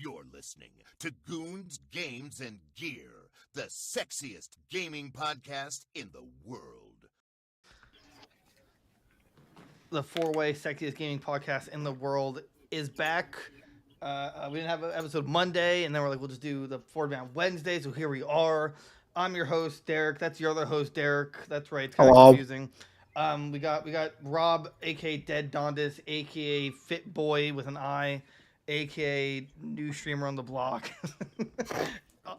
You're listening to Goons, Games, and Gear, the sexiest gaming podcast in the world. The four-way sexiest gaming podcast in the world is back. We didn't have an episode Monday, and then we're like, we'll just do the four-man Wednesday. So here we are. I'm your host, Derek. That's your other host, Derek. That's right. It's kind of confusing. We got Rob, aka Dead Dondis, aka Fit Boy with an I, aka new streamer on the block,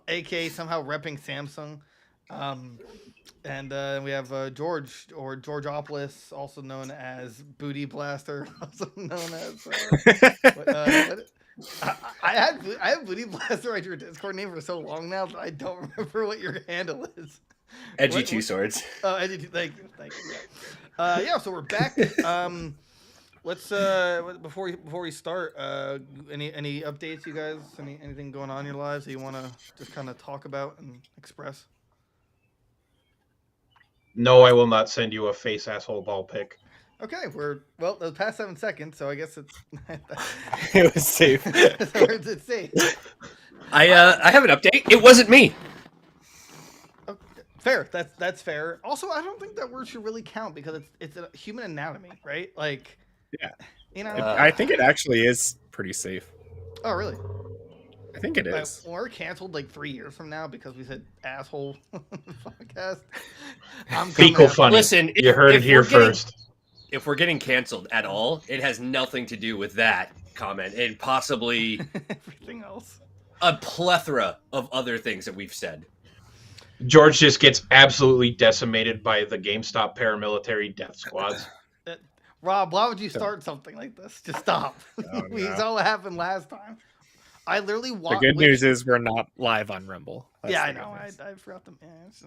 aka somehow repping Samsung. And we have George, or Georgeopolis, also known as Booty Blaster, also known as. I have Booty Blaster as your Discord name for so long now that I don't remember what your handle is. Edgy Two Swords. Oh, Edgy Two. Thank you. Yeah. So we're back. Let's before we start. Any updates, you guys? Anything going on in your lives that you want to just kind of talk about and express? No, I will not send you a face asshole ball pic. Okay, well, the past 7 seconds, so I guess it's It was safe. So it's safe. I have an update. It wasn't me. Okay, fair. That's fair. Also, I don't think that word should really count because it's a human anatomy, right? Like, yeah, you know. I think it actually is pretty safe. Oh, really? I think it is. We're canceled like 3 years from now because we said asshole podcast. I'm Fecal funny. Listen, you heard it here first. If we're getting canceled at all, it has nothing to do with that comment and possibly everything else. A plethora of other things that we've said. George just gets absolutely decimated by the GameStop paramilitary death squads. Rob, why would you start something like this? Just stop. Oh, no. We saw what happened last time. I literally watched. The good news is we're not live on Rumble. That's I know. I forgot them.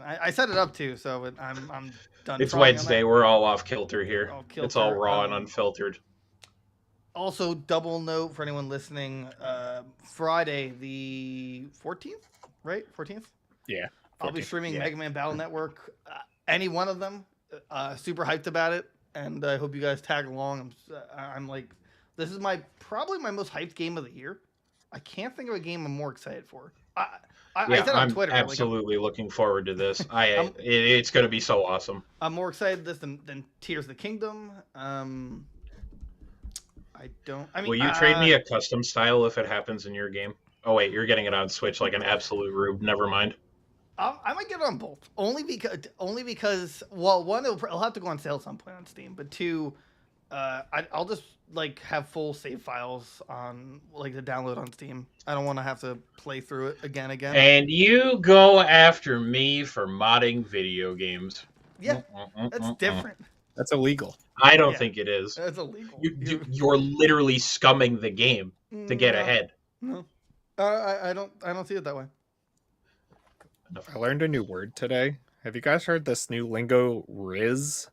I set it up too, so I'm done. It's Wednesday. We're all off kilter here. It's all raw and unfiltered. Also, double note for anyone listening: Friday the 14th, right? 14th. Yeah. 14th. I'll be streaming Mega Man Battle Network. Any one of them. Super hyped about it, and I hope you guys tag along. I'm like, this is probably my most hyped game of the year. I can't think of a game I'm more excited for. I said on Twitter. I'm absolutely looking forward to this. It's going to be so awesome. I'm more excited this than Tears of the Kingdom. Will you trade me a custom style if it happens in your game? Oh wait, you're getting it on Switch like an absolute rube. Never mind. I might get it on both. Only because well, one, it'll have to go on sale at some point on Steam, but two, I'll just like have full save files on like to download on Steam. I don't want to have to play through it again. And you go after me for modding video games. Yeah, that's different. That's illegal. I don't think it is. That's illegal. You're literally scumming the game to get ahead. No, I don't see it that way. I learned a new word today. Have you guys heard this new lingo, Riz?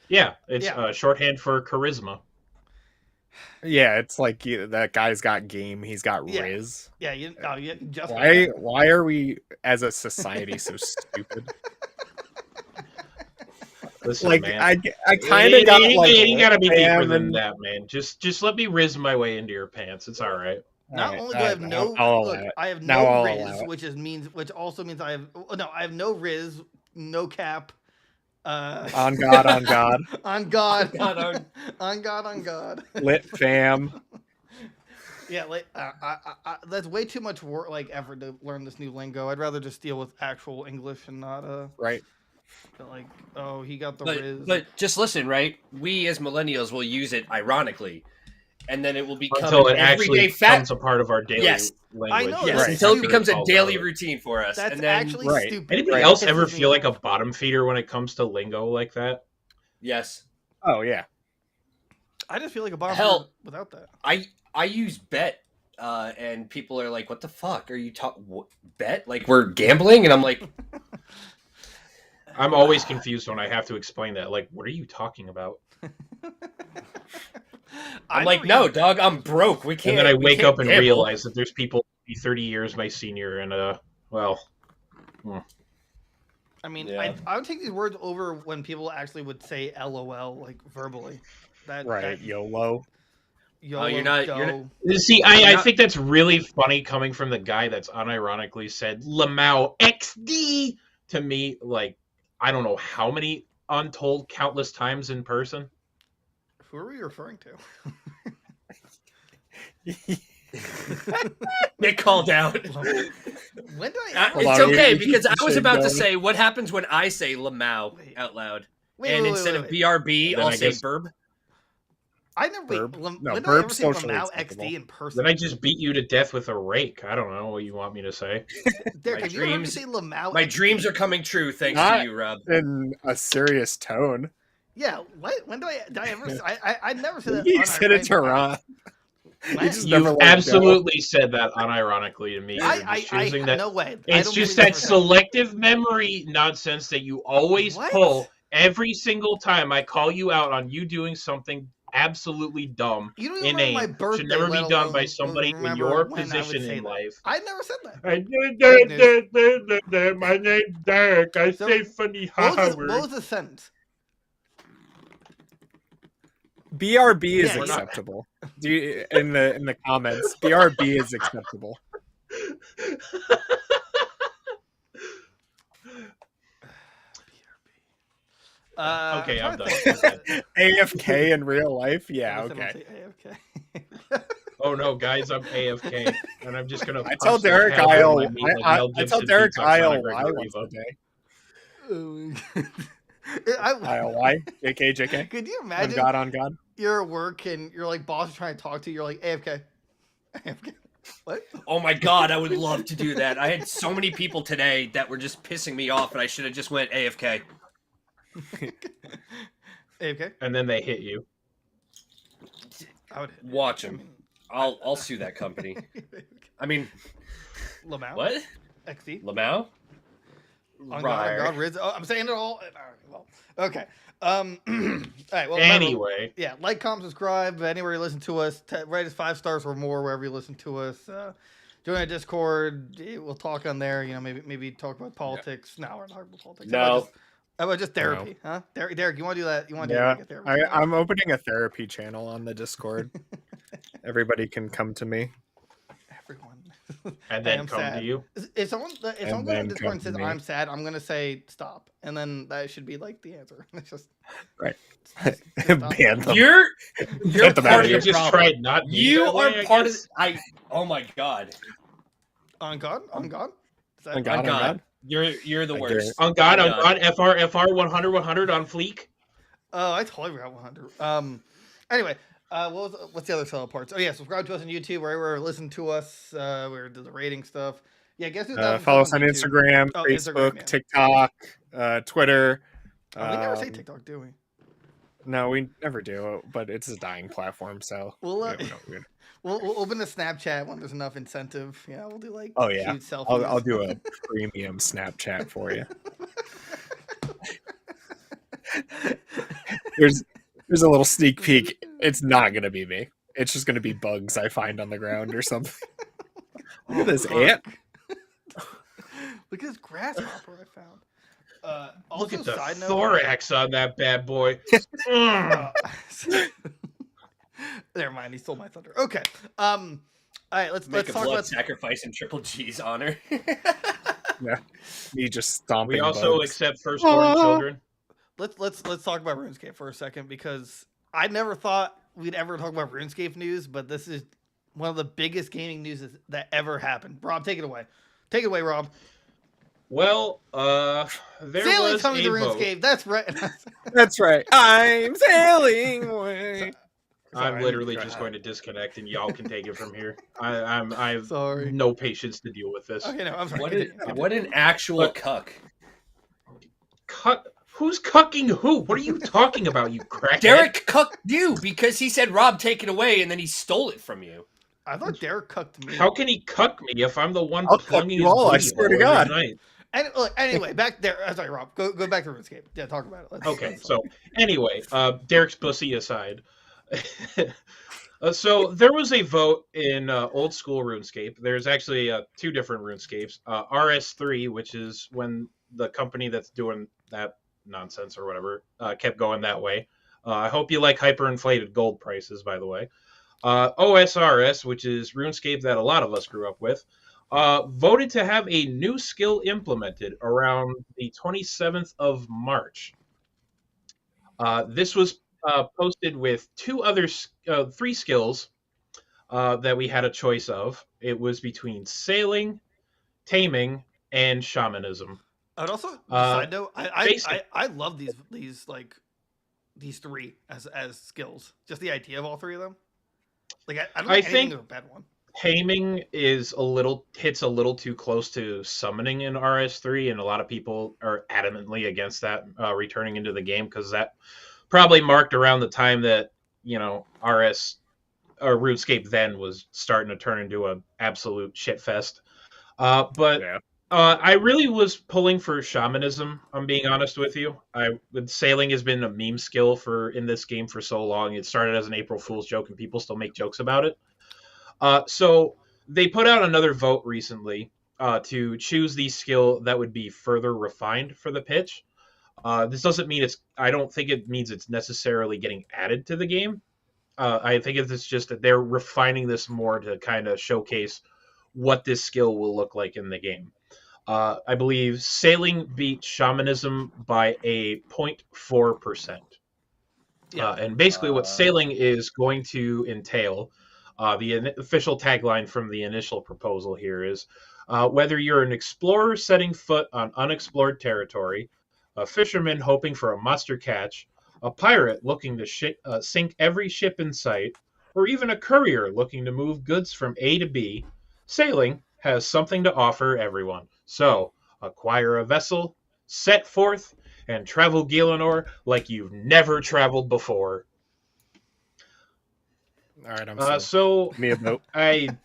Yeah, it's shorthand for charisma. Yeah, it's like that guy's got game, he's got Riz. Yeah, just why are we as a society so stupid? Listen, like man. I kind of got like you gotta be deeper than that, man. Just let me riz my way into your pants. It's all right. Not only do I have I have no Riz, which also means I have no Riz, no cap. On God, on God. On God. On God. Lit fam. Yeah, like that's way too much work, like effort to learn this new lingo. I'd rather just deal with actual English and not right. Like, oh, he got the Riz. But just listen, right? We as millennials will use it ironically, and then it will become until it everyday actually becomes a part of our daily language. I know. Yes, until it becomes a daily routine for us. That's and then, actually stupid. Anybody else ever feel like a bottom feeder when it comes to lingo like that? Yes. Oh yeah. I just feel like a bottom feeder without that. I use bet, and people are like, "What the fuck are you talking? Bet? Like we're gambling?" And I'm like. I'm always confused when I have to explain that. Like, what are you talking about? I'm like, no, dog, I'm broke. We can't. And then I wake up and gamble. realize that there's people 30 years my senior, and well. I mean, I would take these words over when people actually would say LOL like verbally. YOLO. YOLO, you're not- See, I think that's really funny coming from the guy that's unironically said Lamau XD to me, like, I don't know how many untold countless times in person. Who are we referring to? Get called out. When do I? It's on, okay we because I was should about to go. say what happens when I say Lamau out loud, and instead of BRB, Then I'll I say guess- Burb. I never. Wait, Burb? when No, did I ever Burb's say socially Lamau acceptable. XD in person? Then I just beat you to death with a rake. I don't know what you want me to say. Derek, My have you ever heard me dreams- say Lamau? My XD? dreams are coming true thanks Not- to you, Rob. In a serious tone. Yeah. What? When did I ever? I never said that. You said it to Ron. When? You just never You let it go. absolutely said that unironically to me. You're just choosing that. No way. It's just that selective memory nonsense that you always What? pull every single time I call you out on you doing something absolutely dumb, You don't even remember my inane, birthday. should never be let done by alone somebody in remember your when I would position say in that. life. I never said that. My name's Derek. I So, say funny What Howard. was the sentence? BRB is Yeah, we're not- acceptable. Do you, in the comments, BRB is acceptable. Okay, I'm done. AFK in real life? Yeah, I guess I don't okay. say AFK. Oh no, guys, I'm AFK, and I'm just gonna. I tell punch the Derek hell out of Isle. my meat like I Mel tell Gibson Derek beats up Conor Isle why McGregor once Riva. a day. Oh my God. Isle why? JK. Could you On imagine God, on God. you're at work and you're like boss is trying to talk to you, you're like AFK. AFK. What? Oh my god, I would love to do that. I had so many people today that were just pissing me off, and I should have just went AFK. AFK? And then they hit you. I would Watch him. I'll sue that company. I mean, Lamau? what? XD? Lamau? On God, Riz. Oh, I'm saying it all. All right, well, okay. All right. Well, Anyway, yeah, like, comment, subscribe anywhere you listen to us. Rate us 5 stars or more wherever you listen to us. Join our Discord. We'll talk on there. You know, maybe talk about politics. No, we're not talking about politics. No. How about just therapy, huh? Derek, you want to do that? You want to Yeah, do like a therapy? I'm opening a therapy channel on the Discord. Everybody can come to me. Everyone. and I then am come sad. to you. If someone goes on then Discord come and to says me. I'm sad, I'm gonna say stop, and then that should be like the answer. It's just Right. stop. Ban them. You're Get them out part of of here. the just problem. tried not being You that are way, I part of. guess. Oh my god. On God. Is that On God, on God. God. You're the I worst. On God, On on God, FR 100 100 on fleek. Oh, I totally forgot 100. Anyway, what's the other solid parts? Oh yeah, subscribe to us on YouTube, wherever you listen to us. Where do the rating stuff? Yeah, guess who's not Follow us on YouTube? Instagram, Oh, Facebook, Instagram, yeah. TikTok, Twitter. Oh, we never say TikTok, do we? No, we never do, but it's a dying platform, so. We'll, we don't- we'll open a Snapchat when there's enough incentive. Yeah, we'll do like Oh, yeah. cute selfies. I'll do a premium Snapchat for you. There's a little sneak peek. It's not gonna be me. It's just gonna be bugs I find on the ground or something. Look at this ant. Look at this grasshopper I found. Look Also, at the side note, thorax on that bad boy. Never mind, he stole my thunder. Okay. All right, let's Make a talk blood about. sacrifice in Triple G's honor. Yeah, me just stomping. We also bugs. accept firstborn children. Let's talk about RuneScape for a second, because I never thought we'd ever talk about RuneScape news, but this is one of the biggest gaming news that ever happened. Rob, take it away. Take it away, Rob. Well, there Sailing was coming to a vote. RuneScape. That's right. That's right. I'm sailing away. I'm Sorry, literally go just ahead. going to disconnect, and y'all can take it from here. I have Sorry. no patience to deal with this. Okay, no, I'm sorry. What an actual cuck. Who's cucking who? What are you talking about, you crackhead? Derek cucked you because he said, Rob, take it away, and then he stole it from you. I thought Derek cucked me. How can he cuck me if I'm the one I'll cuck plunging you his all, I booty swear to hole every God. night? And look, anyway, back there. Sorry, Rob. Go back to RuneScape. Yeah, talk about it. Okay, so anyway, Derek's pussy aside. So there was a vote in old school RuneScape. There's actually 2 different RuneScapes. RS3, which is when the company that's doing that nonsense or whatever kept going that way. I hope you like hyperinflated gold prices, by the way. OSRS, which is RuneScape that a lot of us grew up with, voted to have a new skill implemented around the 27th of March. This was posted with three skills that we had a choice of. It was between sailing, taming, and shamanism. I'd also Uh, side note, I love these three as skills. Just the idea of all three of them. Like I don't I think anything think is a bad one. taming hits a little too close to summoning in RS3, and a lot of people are adamantly against that returning into the game because that probably marked around the time that RS or RuneScape then was starting to turn into an absolute shit fest. But Yeah. I really was pulling for shamanism. I'm being honest with you. Sailing has been a meme skill in this game for so long. It started as an April Fool's joke, and people still make jokes about it. So they put out another vote recently to choose the skill that would be further refined for the pitch. This doesn't mean I don't think it means it's necessarily getting added to the game. I think it's just that they're refining this more to kind of showcase what this skill will look like in the game. I believe sailing beat shamanism by a 0.4%. Yeah. And basically, what sailing is going to entail, the official tagline from the initial proposal here is whether you're an explorer setting foot on unexplored territory, a fisherman hoping for a monster catch, a pirate looking to sink every ship in sight, or even a courier looking to move goods from A to B, sailing has something to offer everyone. So, acquire a vessel, set forth, and travel Gielinor like you've never traveled before. All right, I'm sold. So Me a vote. I'm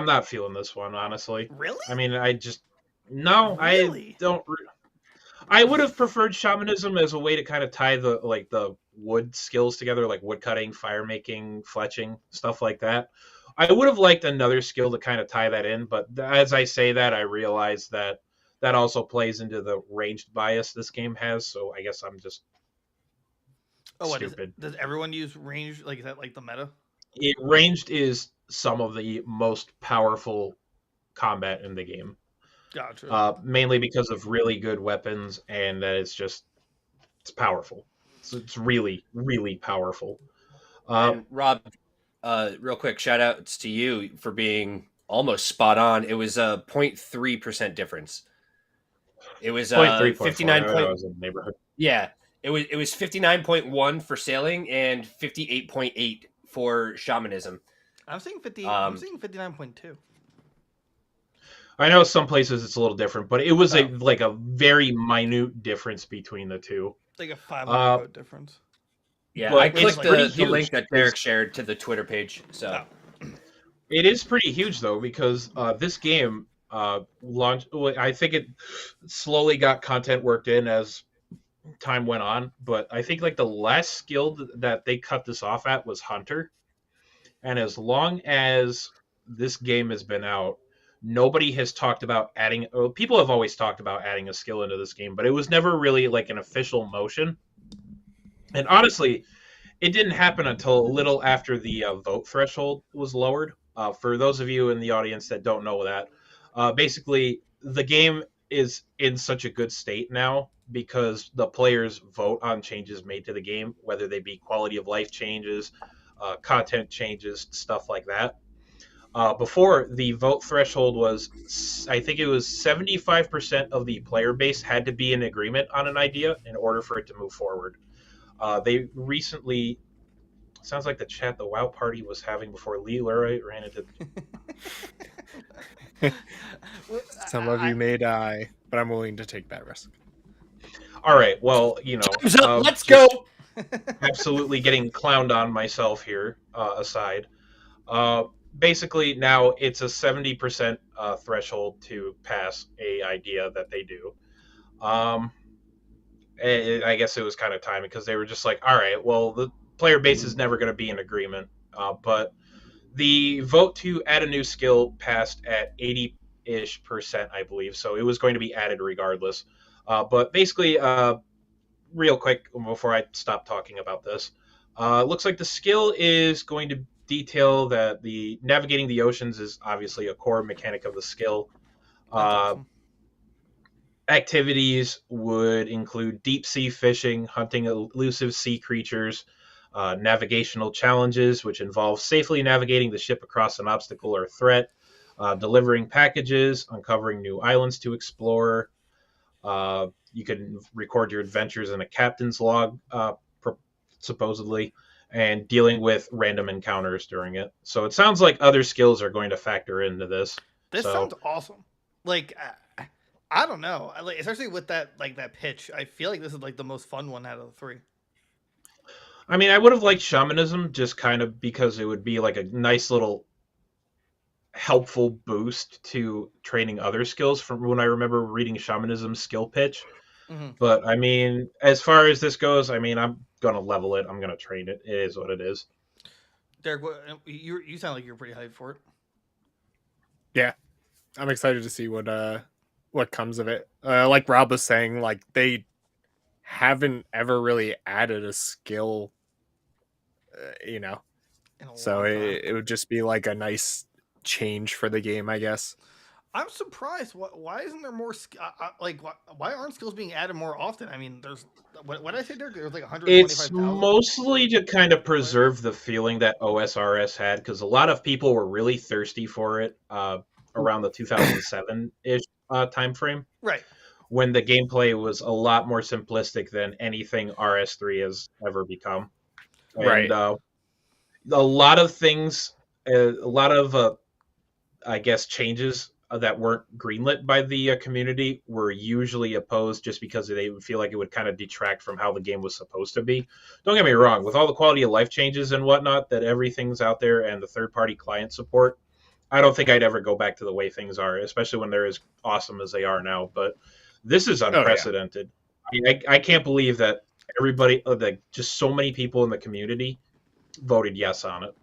not feeling this one, honestly. Really? I mean, no, Really? I don't. I would have preferred shamanism as a way to kind of tie the wood skills together, like wood cutting, fire making, fletching, stuff like that. I would have liked another skill to kind of tie that in, but as I say that, I realize that also plays into the ranged bias this game has. So I guess I'm just stupid. Does everyone use range? Like, is that like the meta? Ranged is some of the most powerful combat in the game. Gotcha. Mainly because of really good weapons and that it's powerful. It's really, really powerful. And Rob, real quick, shout outs to you for being almost spot on. It was a 0.3% difference. It was 59 I was in the neighborhood. Yeah, it was 59.1 for sailing and 58.8 for shamanism. I'm saying 50. I'm saying 59.2. I know some places it's a little different, but it was a very minute difference between the two. Like a 500 vote difference. Yeah, I clicked the link that Derek shared to the Twitter page. So it is pretty huge though, because this game launched. I think it slowly got content worked in as time went on, but I think like the last skill that they cut this off at was Hunter, and as long as this game has been out, nobody has talked about adding. People have always talked about adding a skill into this game, but it was never really like an official motion. And honestly, it didn't happen until a little after the vote threshold was lowered. For those of you in the audience that don't know that, basically the game is in such a good state now because the players vote on changes made to the game, whether they be quality of life changes, content changes, stuff like that. Before, the vote threshold was, I think it was 75% of the player base had to be in agreement on an idea in order for it to move forward. They recently, sounds like the WoW party was having before Leroy ran into. Some of you may die, but I'm willing to take that risk. All right, well, let's go. Absolutely getting clowned on myself here, aside. Basically, now it's a 70% threshold to pass a idea that they do. I guess it was kind of timing because they were just like, all right, well, the player base is never going to be in agreement. But the vote to add a new skill passed at 80-ish%, I believe. So it was going to be added regardless. But basically, real quick before I stop talking about this, It looks like the skill is going to detail that the navigating the oceans is obviously a core mechanic of the skill. That's Uh, awesome. Activities would include deep sea fishing, hunting elusive sea creatures, navigational challenges, which involve safely navigating the ship across an obstacle or threat, delivering packages, uncovering new islands to explore. You can record your adventures in a captain's log, supposedly, and dealing with random encounters during it. So it sounds like other skills are going to factor into this. This So sounds awesome. Like, I don't know, like, especially with that pitch. I feel like this is like the most fun one out of the three. I mean, I would have liked shamanism just kind of because it would be like a nice little helpful boost to training other skills from when I remember reading shamanism's skill pitch. Mm-hmm. But I mean, as far as this goes, I mean, I'm gonna level it. I'm gonna train it. It is what it is. Derek, you sound like you're pretty hyped for it. Yeah, I'm excited to see what comes of it. Like Rob was saying, like they haven't ever really added a skill, so it would just be like a nice change for the game, I guess. I'm surprised. Why isn't there more? Why aren't skills being added more often? I mean, there's what did I say, Derek? There was like 125,000. It's mostly to kind of preserve the feeling that OSRS had, because a lot of people were really thirsty for it around the 2007-ish time frame. Right. When the gameplay was a lot more simplistic than anything RS3 has ever become. Right. And a lot of things, I guess, changes that weren't greenlit by the community were usually opposed just because they would feel like it would kind of detract from how the game was supposed to be. Don't get me wrong, with all the quality of life changes and whatnot that everything's out there and the third-party client support, I don't think I'd ever go back to the way things are, especially when they're as awesome as they are now. But this is unprecedented. I mean, I can't believe that everybody, like just so many people in the community voted yes on it.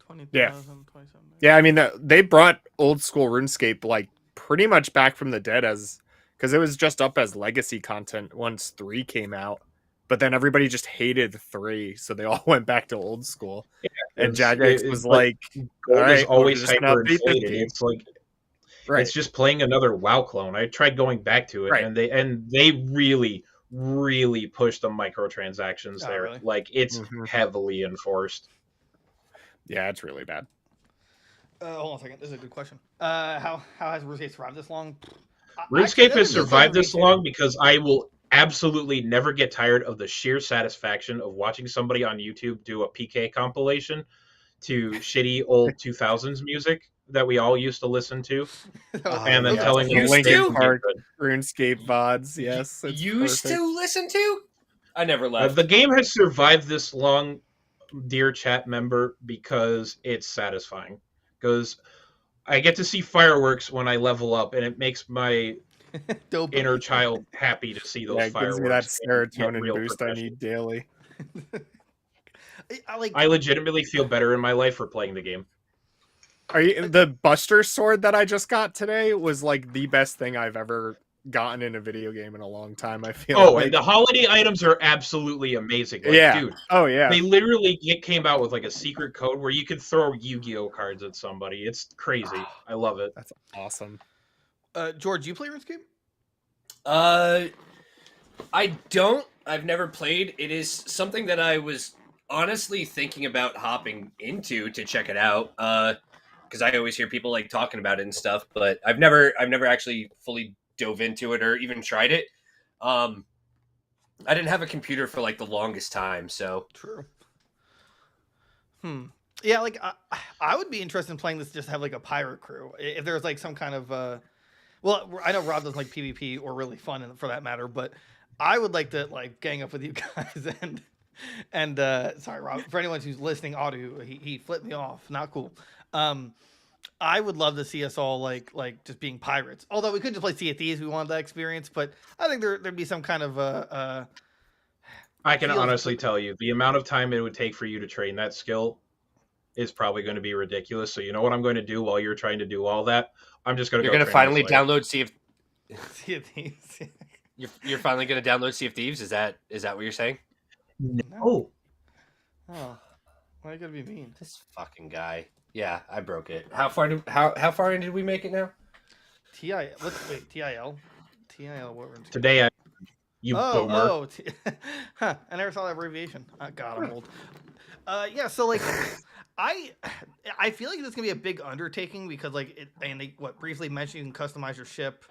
20,000, 27. Yeah, I mean, they brought old school RuneScape like pretty much back from the dead because it was just up as legacy content once 3 came out, but then everybody just hated 3, so they all went back to old school. Yeah, and Jagex was like, gold is always hyperinflated. $3.50. It's like it's just playing another WoW clone. I tried going back to it, and they really, really pushed the microtransactions there. Really? Like it's heavily enforced. Yeah, it's really bad. Hold on a second. This is a good question. How has RuneScape survived this long? RuneScape has survived this long because I will absolutely never get tired of the sheer satisfaction of watching somebody on YouTube do a PK compilation to shitty old 2000s music that we all used to listen to, and then telling them Linkin Park RuneScape VODs. Yes, it's used perfect. to listen to. I never left. The game has survived this long, dear chat member, because it's satisfying. Because I get to see fireworks when I level up, and it makes my inner child happy to see those fireworks. It gives me that serotonin boost I need daily. I legitimately feel better in my life for playing the game. The Buster sword that I just got today was like the best thing I've ever gotten in a video game in a long time. I feel. Oh, and the holiday items are absolutely amazing. Like, yeah, dude. Oh yeah. They literally came out with like a secret code where you could throw Yu-Gi-Oh cards at somebody. It's crazy. I love it. That's awesome. George, you play RuneScape? I don't. I've never played. It is something that I was honestly thinking about hopping into to check it out. Because I always hear people like talking about it and stuff, but I've never actually fully dove into it or even tried it. I didn't have a computer for like the longest time, so true. Yeah, like I would be interested in playing this. Just have like a pirate crew. If there's like some kind of well, I know Rob doesn't like PvP or really fun for that matter, but I would like to like gang up with you guys and sorry, Rob, for anyone who's listening, audio, he flipped me off. Not cool. I would love to see us all like just being pirates. Although we could just play Sea of Thieves, we wanted that experience. But I think there'd be some kind of I can honestly tell you the amount of time it would take for you to train that skill is probably going to be ridiculous. So you know what I'm going to do while you're trying to do all that? I'm just going to. You're going to finally download Sea of Thieves. You're finally going to download Sea of Thieves. Is that what you're saying? No. Oh, why you gotta be mean? This fucking guy. Yeah, I broke it. How far in did we make it now? Wait, TIL? TIL, what RuneScape? Today, you boomer. Huh, I never saw that abbreviation. God, I'm old. Yeah, so like, I feel like this is gonna be a big undertaking because like they briefly mentioned you can customize your ship,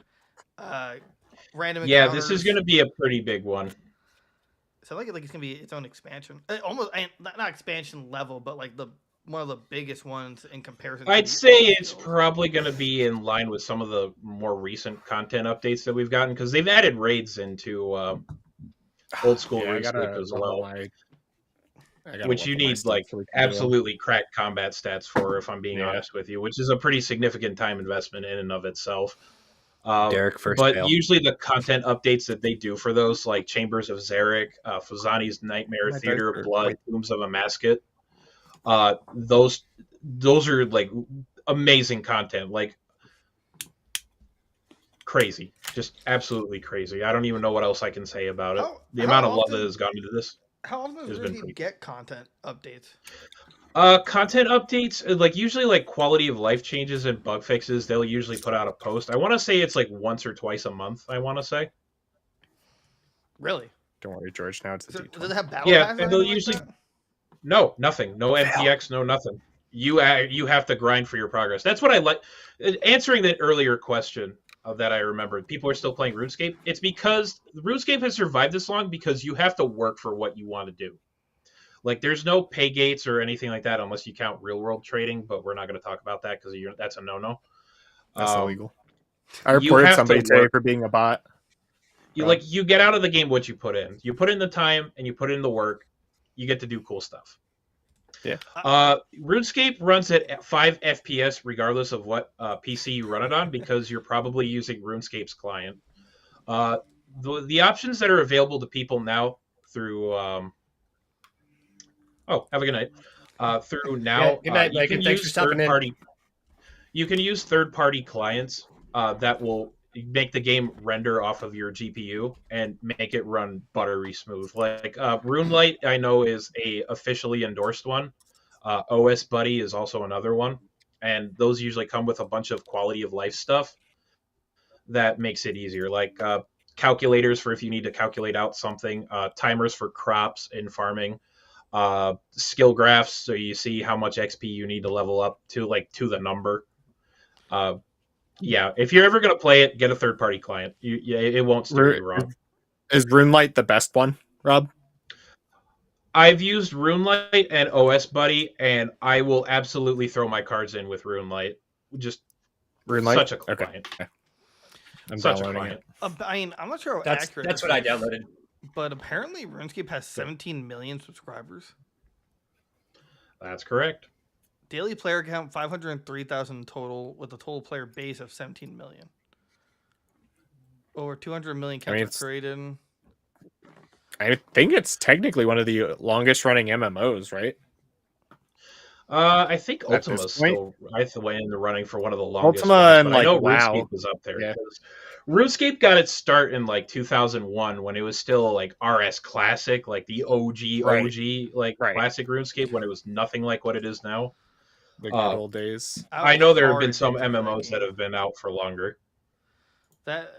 random Yeah, encounters. this is going to be a pretty big one. So like it's gonna be its own expansion, almost not expansion level, but like one of the biggest ones in comparison. I'd to say it's probably going to be in line with some of the more recent content updates that we've gotten because they've added raids into old school RuneScape as well. Which you need like absolutely cracked combat stats for, if I'm being honest with you, which is a pretty significant time investment in and of itself. Derek first, but fail. Usually the content updates that they do for those, like Chambers of Zarek, Fuzani's Nightmare, Theater of Blood, Tombs of a Masket, those are like amazing content, like crazy, just absolutely crazy. I don't even know what else I can say about it. The amount of love that has gone into this. How often does RuneScape get content updates? Content updates, like usually like quality of life changes and bug fixes, they'll usually put out a post. I want to say it's like once or twice a month, I want to say. Really? Don't worry, George, now it's a D20. Does it have battle passes? Yeah, and they'll usually... Like no, nothing. No MPX, no nothing. You have to grind for your progress. That's what I like. Answering that earlier question that I remembered, people are still playing RuneScape. It's because RuneScape has survived this long because you have to work for what you want to do. Like, there's no pay gates or anything like that unless you count real-world trading, but we're not going to talk about that because that's a no-no. That's illegal. I reported somebody today for being a bot. You get out of the game what you put in. You put in the time and you put in the work. You get to do cool stuff. Yeah. RuneScape runs at 5 FPS regardless of what PC you run it on because you're probably using RuneScape's client. The options that are available to people now through... have a good night. Through now, yeah, good night, you can use third-party. You can use third-party clients that will make the game render off of your GPU and make it run buttery smooth. Like RuneLite, I know is a officially endorsed one. OS Buddy is also another one, and those usually come with a bunch of quality of life stuff that makes it easier, like calculators for if you need to calculate out something, timers for crops in farming. Skill graphs, so you see how much XP you need to level up to the number. If you're ever gonna play it, get a third-party client. It won't steer you wrong. Is RuneLite the best one, Rob? I've used RuneLite and OS Buddy, and I will absolutely throw my cards in with RuneLite. Just RuneLite? Such a client. Okay. I'm such a downloading client. I mean, I'm not sure how accurate. That's what I downloaded. But apparently, RuneScape has 17 million subscribers. That's correct. Daily player count 503,000 total, with a total player base of 17 million. Over 200 million accounts created. I think it's technically one of the longest running MMOs, right? I think Ultima's still in the running for one of the longest. Ultima ones, and I know WoW RuneScape is up there. Yeah. RuneScape got its start in 2001 when it was still RS Classic, like the OG classic RuneScape, when it was nothing like what it is now. The good old days. I know there have been some MMOs that have been out for longer. That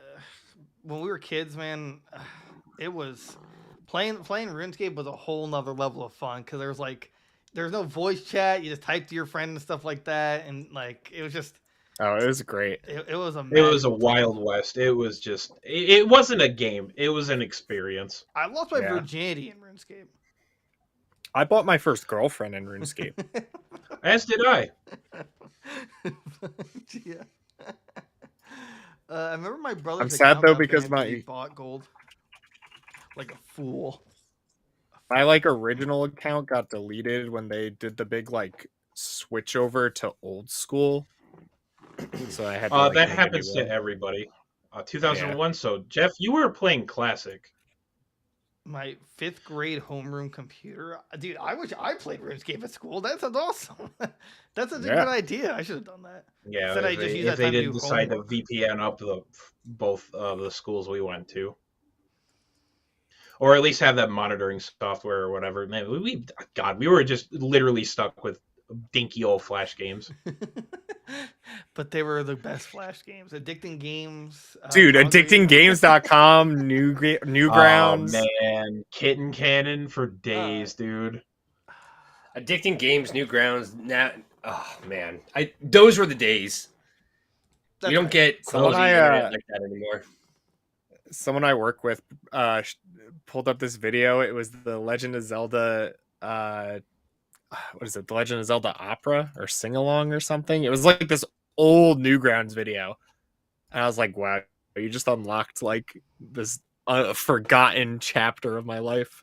when we were kids, man, it was playing RuneScape was a whole nother level of fun because there's no voice chat. You just type to your friend and stuff like that, and it was just. Oh, it was great. It was a. It was a Wild West. It was just. It wasn't a game. It was an experience. I lost my virginity in RuneScape. I bought my first girlfriend in RuneScape. As did I. Yeah. I remember my brother. I'm sad though because he bought gold. Like a fool. My original account got deleted when they did the big switch over to old school. So I had to, that happens to everybody. 2001. Yeah. So Jeff, you were playing Classic. My 5th grade homeroom computer, dude. I wish I played RuneScape at school. That sounds awesome. That's a good idea. I should have done that. Yeah, if they didn't decide to VPN up both the schools we went to. or at least have that monitoring software or whatever. Man, we were just literally stuck with dinky old Flash games. But they were the best Flash games. Addicting Games. Dude, Conquer Evil. addictinggames.com, Newgrounds. Oh man, Kitten Cannon for days, dude. Addicting Games, Newgrounds. Now, oh man, those were the days. That's You don't right. get Someone quality internet like that anymore. Someone I work with pulled up this video. It was the Legend of Zelda. What is it? The Legend of Zelda opera or sing along or something. It was like this old Newgrounds video, and I was like, "Wow, you just unlocked like this forgotten chapter of my life."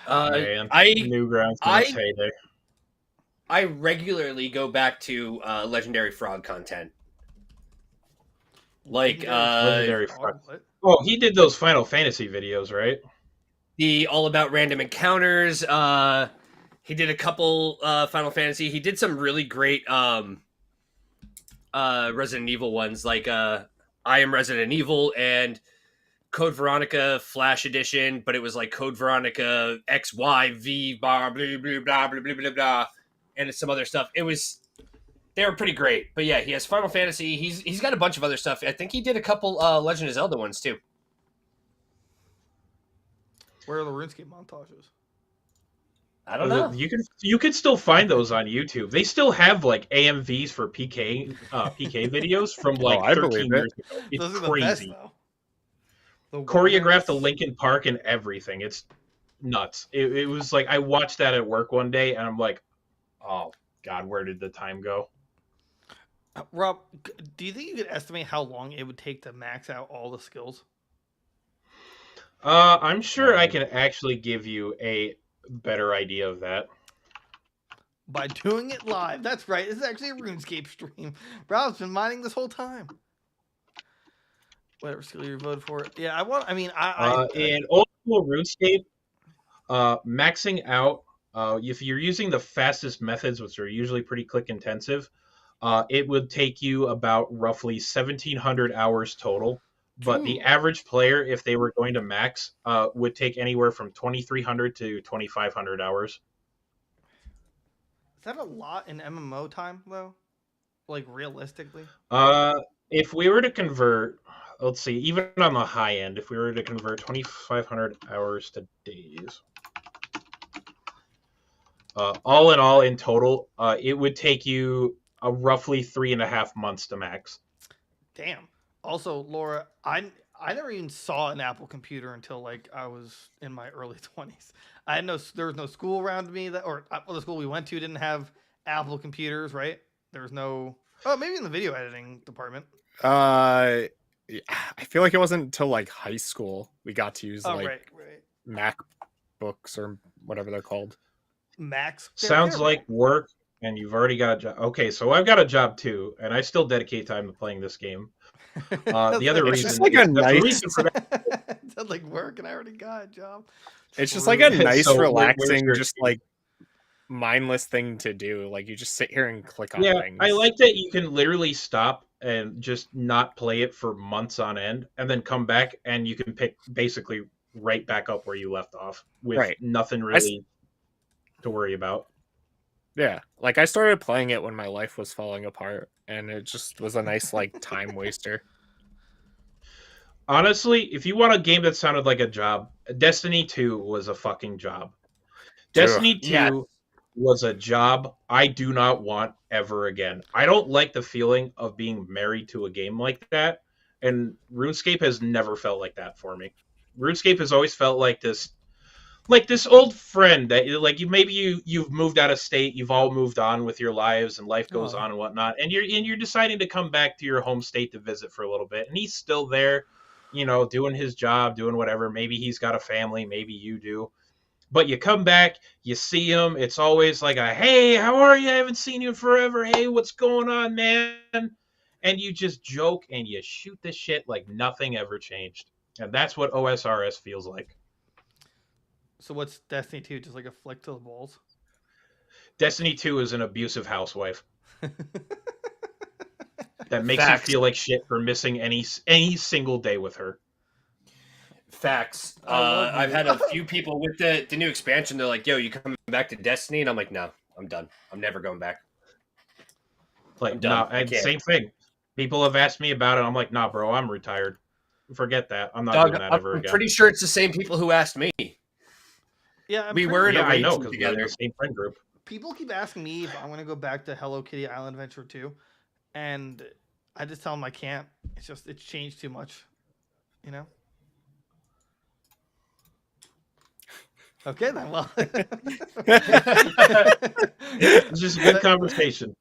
Man, I Newgrounds in its heyday. I regularly go back to Legendary Frog content. Like Legendary Frog, Frog. what? Oh, he did those Final Fantasy videos, right? the All About Random Encounters. He did a couple Final Fantasy. He did some really great Resident Evil ones, like I Am Resident Evil and Code Veronica Flash Edition, but it was like Code Veronica XYV blah blah blah blah blah blah blah blah, and some other stuff. They were pretty great. But yeah, he has Final Fantasy. He's got a bunch of other stuff. I think he did a couple Legend of Zelda ones too. Where are the RuneScape montages? I don't know. You could still find those on YouTube. They still have like AMVs for PK videos from like I 13 believe it. years ago. It's Those are crazy. the best, though. Choreographed the Linkin Park and everything. It's nuts. It was like I watched that at work one day and I'm like, oh God, where did the time go? Rob, do you think you could estimate how long it would take to max out all the skills? I'm sure I can actually give you a better idea of that. By doing it live. That's right. This is actually a RuneScape stream. Rob's been mining this whole time. Whatever skill you voted for. Yeah, In old school RuneScape, maxing out, if you're using the fastest methods, which are usually pretty click intensive, it would take you about roughly 1,700 hours total. But the average player, if they were going to max, would take anywhere from 2,300 to 2,500 hours. Is that a lot in MMO time, though? Like, realistically? If we were to convert, let's see, even on the high end, if we were to convert 2,500 hours to days, all in all, in total, it would take you roughly 3.5 months to max. Damn. Also, Laura, I never even saw an Apple computer until like I was in my early 20s. There was no school around me the school we went to didn't have Apple computers, right? There was no. Oh, maybe in the video editing department. I feel like it wasn't until like high school we got to use Right. MacBooks or whatever they're called. Max. Sounds like work, and you've already got a job. Okay, so I've got a job too, and I still dedicate time to playing this game. The other reason, just like a nice. reason for that, Sounds like work, and I already got a job. It's just like a nice, So, relaxing, where's just your- like mindless thing to do. Like you just sit here and click on yeah, things. I like that you can literally stop and just not play it for months on end, and then come back and you can pick basically right back up where you left off with nothing really to worry about. Yeah, like I started playing it when my life was falling apart, and it just was a nice like time waster. Honestly, if you want a game that sounded like a job, Destiny 2 was a fucking job. Destiny 2 Yes. was a job I do not want ever again. I don't like the feeling of being married to a game like that, and RuneScape has never felt like that for me. RuneScape has always felt like this old friend that you've moved out of state, you've all moved on with your lives, and life goes on and whatnot, and you're deciding to come back to your home state to visit for a little bit, and he's still there, doing his job, doing whatever. Maybe he's got a family, maybe you do. But you come back, you see him, it's always like hey, how are you? I haven't seen you in forever. Hey, what's going on, man? And you just joke and you shoot the shit like nothing ever changed. And that's what OSRS feels like. So what's Destiny 2? Just like a flick to the balls? Destiny 2 is an abusive housewife that makes Facts. you feel like shit for missing any single day with her. Facts. I love I've you. had a few people with the new expansion. They're like, "Yo, you coming back to Destiny?" And I'm like, "No, I'm done. I'm never going back. I'm Like, done. nah, I and can't." same thing. People have asked me about it. I'm like, nah, bro, I'm retired. Forget that. I'm not Dog, doing that I'm ever again. pretty sure it's the same people who asked me. Yeah, We were in a Yeah, I raid know team because we're in together. the same friend group. people keep asking me if I want to go back to Hello Kitty Island Adventure 2, and I just tell them I can't. It's changed too much, you know. Okay then. Well, It's just a good conversation.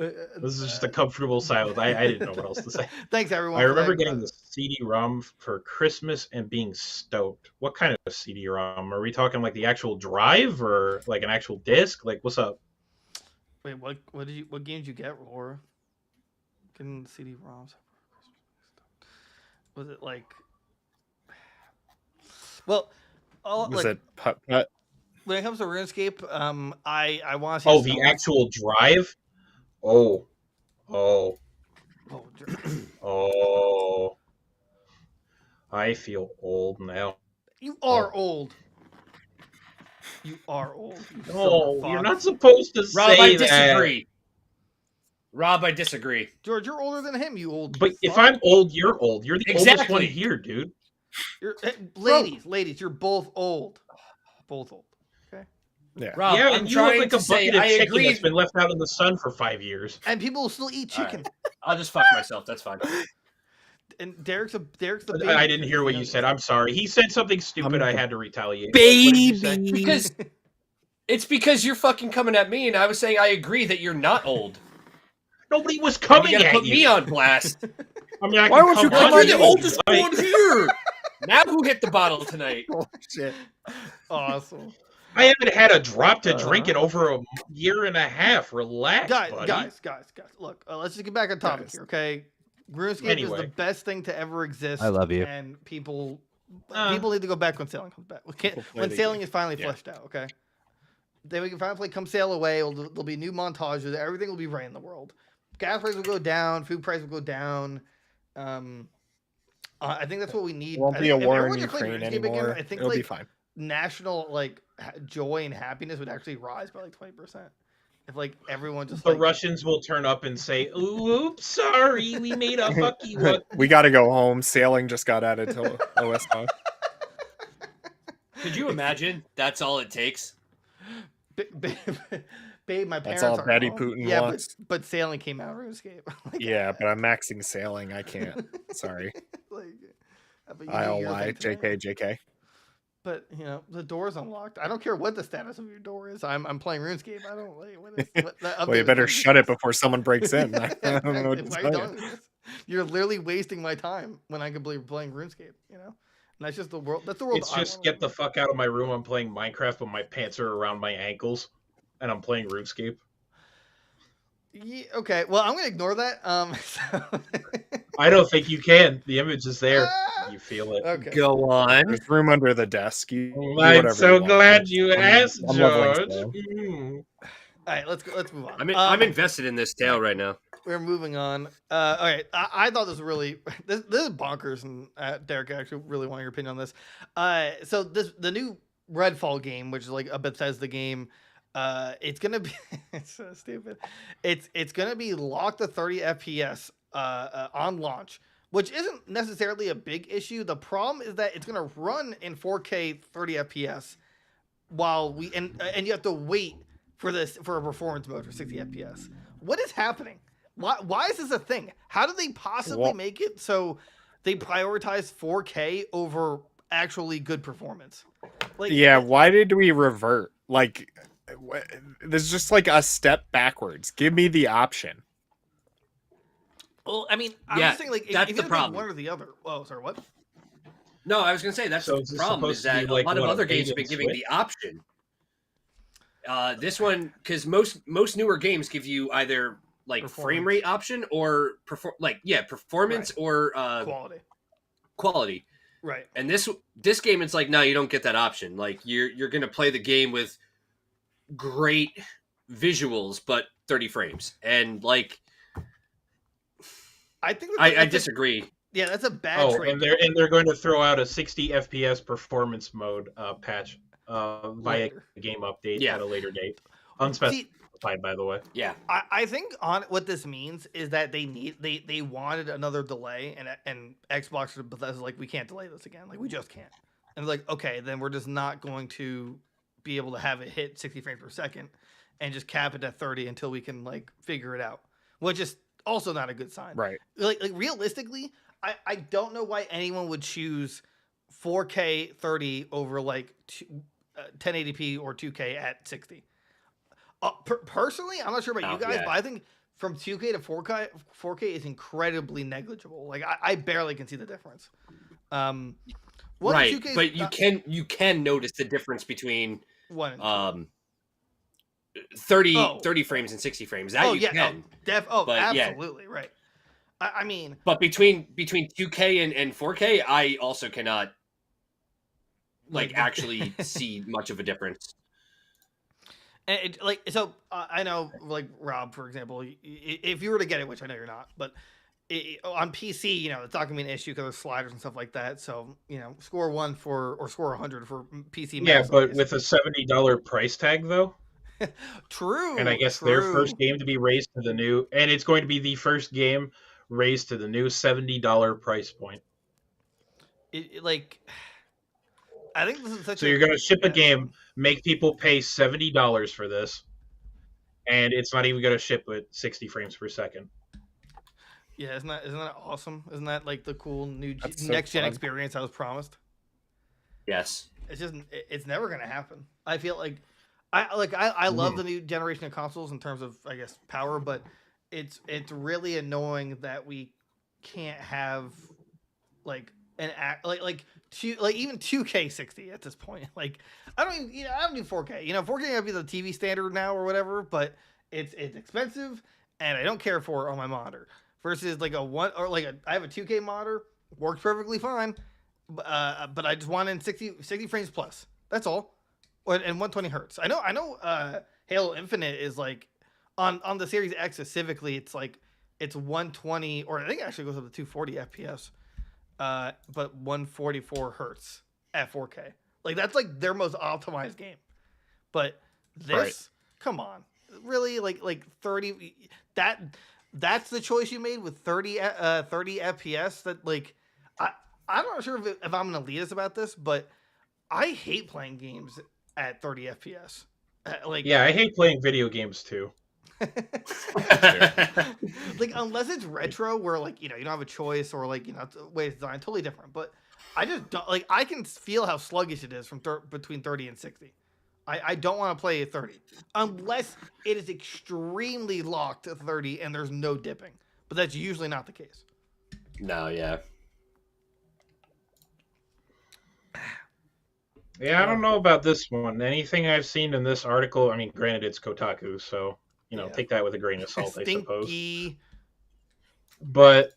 Uh, This is just a comfortable silence. I didn't know what else to say. Thanks everyone. I for remember that. getting the CD-ROM for Christmas and being stoked. What kind of CD-ROM? Are we talking like the actual drive or like an actual disc? Like, what's up? Wait, what games did you get, or getting the CD-ROMs? Was it like? Well, Was like it Putt? when it comes to RuneScape, I want to see. Oh, the actual drive? Oh. Oh, Oh. I feel old now. you are old. You are old. You Oh, silver you're fox. not supposed to Rob, say I that. disagree. Rob, I disagree. George, you're older than him. You old. But if fuck. I'm old, you're old. You're the oldest Exactly. one here, dude. You're, ladies, you're both old. Both old. Okay. Yeah. Rob, Yeah, I'm and you look trying like to a say bucket of I chicken agree. that's been left out in the sun for 5 years. And people will still eat All chicken. right. I'll just fuck myself. That's fine. And Derek's the baby. I didn't hear what you said. I'm sorry. He said something stupid. I'm I the had to retaliate. What did you say? Because it's because you're fucking coming at me, and I was saying I agree that you're not old. Nobody was And coming you gotta at put you. me on blast. I mean, I Why can won't you come come You're on the on you. oldest Like, one here. Now who hit the bottle tonight? Oh shit. Awesome. I haven't had a drop to drink in over a year and a half. Relax, buddy. Guys. Look, let's just get back on topic Guys. here, okay? RuneScape is Anyway. the best thing to ever exist. I love you. And people Uh. need to go back when sailing comes back. We'll play When the sailing game. is finally Yeah. fleshed out, okay? Then we can finally play Come Sail Away. There'll be new montages. Everything will be right in the world. Gas price will go down. Food price will go down. I think that's what we need. It won't I be think a if war in everyone could play Ukraine RuneScape again, anymore. I think It'll be like fine. national joy and happiness would actually rise by like 20%. If like everyone just The like, Russians will turn up and say, "Oops, sorry, we made a fuck you up." We got to go home. Sailing just got added to OS 5. Could you imagine? That's all it takes. Babe, my That's parents all are Daddy home. Putin Yeah, wants. but sailing came out of RuneScape. Like, Yeah, but I'm maxing sailing. I can't. Sorry. like, but you I'll do your lie. thing tonight. JK. But you know the door's unlocked. I don't care what the status of your door is. I'm playing RuneScape. I don't like what is. What, that Well, you update better was- shut it before someone breaks in. I don't know what to Why are you tell telling you. me this? You're literally wasting my time when I could be playing RuneScape. You know, and that's just the world. That's the world. It's I just wanna get live the in. fuck out of my room. I'm playing Minecraft, but my pants are around my ankles, and I'm playing RuneScape. Yeah, okay, well I'm gonna ignore that. So... I don't think you can. The image is there. Ah! You feel it. Okay. Go on. There's room under the desk. You do I'm whatever so you want. glad you I'm- asked, I'm leveling George. sailing. Mm. All right, let's go. Let's move on. I'm invested in this tale right now. We're moving on. All right, I thought this was really this is bonkers, and Derek, I actually really want your opinion on this. So the new Redfall game, which is like a Bethesda game, it's gonna be it's so stupid. It's gonna be locked to 30 FPS on launch, which isn't necessarily a big issue. The problem is that it's gonna run in 4K 30 FPS while and you have to wait for a performance mode for 60 FPS. What is happening? Why is this a thing? How do they possibly Well- make it so they prioritize 4K over actually good performance? Like, Yeah, why did we revert? Like, there's just like a step backwards. Give me the option. well, I mean, I'm Yeah, just saying, like, that's if the you problem. One or the other. Oh, sorry, what? No, I was gonna say that's So the is this problem supposed is to be that like, a lot of what, a other games have bait been and giving the option. This one, because most newer games give you either like frame Performance. rate option or performance or quality. Right. And this game, it's like, no, you don't get that option. Like you're gonna play the game with great visuals, but 30 frames. And like, I think I disagree. Yeah, that's a bad Oh, trade. and they're going to throw out a 60 FPS performance mode patch via Later. game update Yeah. at a later date. See, Unspecified, by the way. Yeah. I think on what this means is that they wanted another delay, and Xbox or Bethesda like, we can't delay this again, like we just can't. And like, okay, then we're just not going to be able to have it hit 60 frames per second and just cap it at 30 until we can like figure it out, which is also not a good sign. Right. Like realistically, I don't know why anyone would choose 4K 30 over like 1080p or 2K at 60. Personally, I'm not sure about you guys, yeah. but I think from 2K to 4K is incredibly negligible. Like I barely can see the difference. Right, but you can notice the difference between 1 and 2. 30 frames and 60 frames. That you can. But, absolutely right. I mean, but between 2K and 4K, I also cannot like actually see much of a difference. And I know, like Rob, for example, if you were to get it, which I know you're not, but on PC, it's not gonna be an issue because of sliders and stuff like that. So score 1 or score 100 for PC. Yeah, but with a $70 price tag though. True. And I guess their first game to be raised to the new, and it's going to be the first game raised to the new $70 price point. I think this is such. So you're going to ship a game, make people pay $70 for this, and it's not even going to ship at 60 frames per second. Yeah, isn't that awesome? Isn't that like the cool new so next gen fun. experience I was promised? Yes. It's never gonna happen. I feel like I love the new generation of consoles in terms of, I guess, power, but it's really annoying that we can't have like even 2K 60 at this point. Like I don't do 4K. 4K might be the TV standard now or whatever, but it's expensive and I don't care for it on my monitor. Versus like I have a 2K monitor, works perfectly fine, but I just want it in 60 frames plus. That's all. And 120 hertz. I know Halo Infinite is like on the Series X specifically, it's 120, or I think it actually goes up to 240 FPS. But 144 hertz at 4K. Like that's like their most optimized game. But this, come on. Really, like 30, that's the choice you made with 30 FPS. That like I'm not sure if I'm an elitist about this, but I hate playing games at 30 FPS. I hate playing video games too. Like unless it's retro, where you don't have a choice, or it's the way it's designed, totally different. But I just don't I can feel how sluggish it is from between 30 and 60. I don't want to play at 30 unless it is extremely locked at 30 and there's no dipping. But that's usually not the case. No, yeah. Yeah, I don't know about this one. Anything I've seen in this article, I mean, granted, it's Kotaku, so, take that with a grain of salt, I suppose. But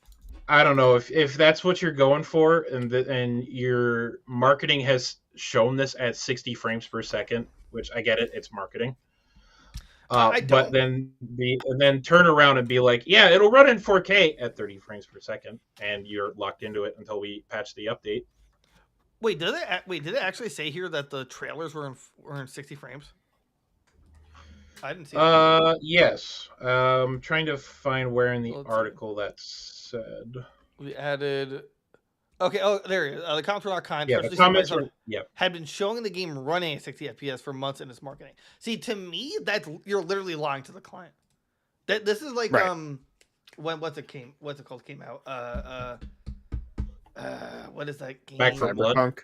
I don't know if that's what you're going for, and your marketing has shown this at 60 frames per second, which I get it, it's marketing. But then turn around and be like, yeah, it'll run in 4K at 30 frames per second, and you're locked into it until we patch the update. Wait, did it actually say here that the trailers were in 60 frames? I didn't see that. Yes. I'm trying to find where in the article that said. We added. Okay. Oh, there it is. The comments were not kind. Yeah, the comments were. Yeah. Had been showing the game running at 60 FPS for months in its marketing. See, to me, you're literally lying to the client. This is like what's it called? Came out. What is that game? Back 4 Blood.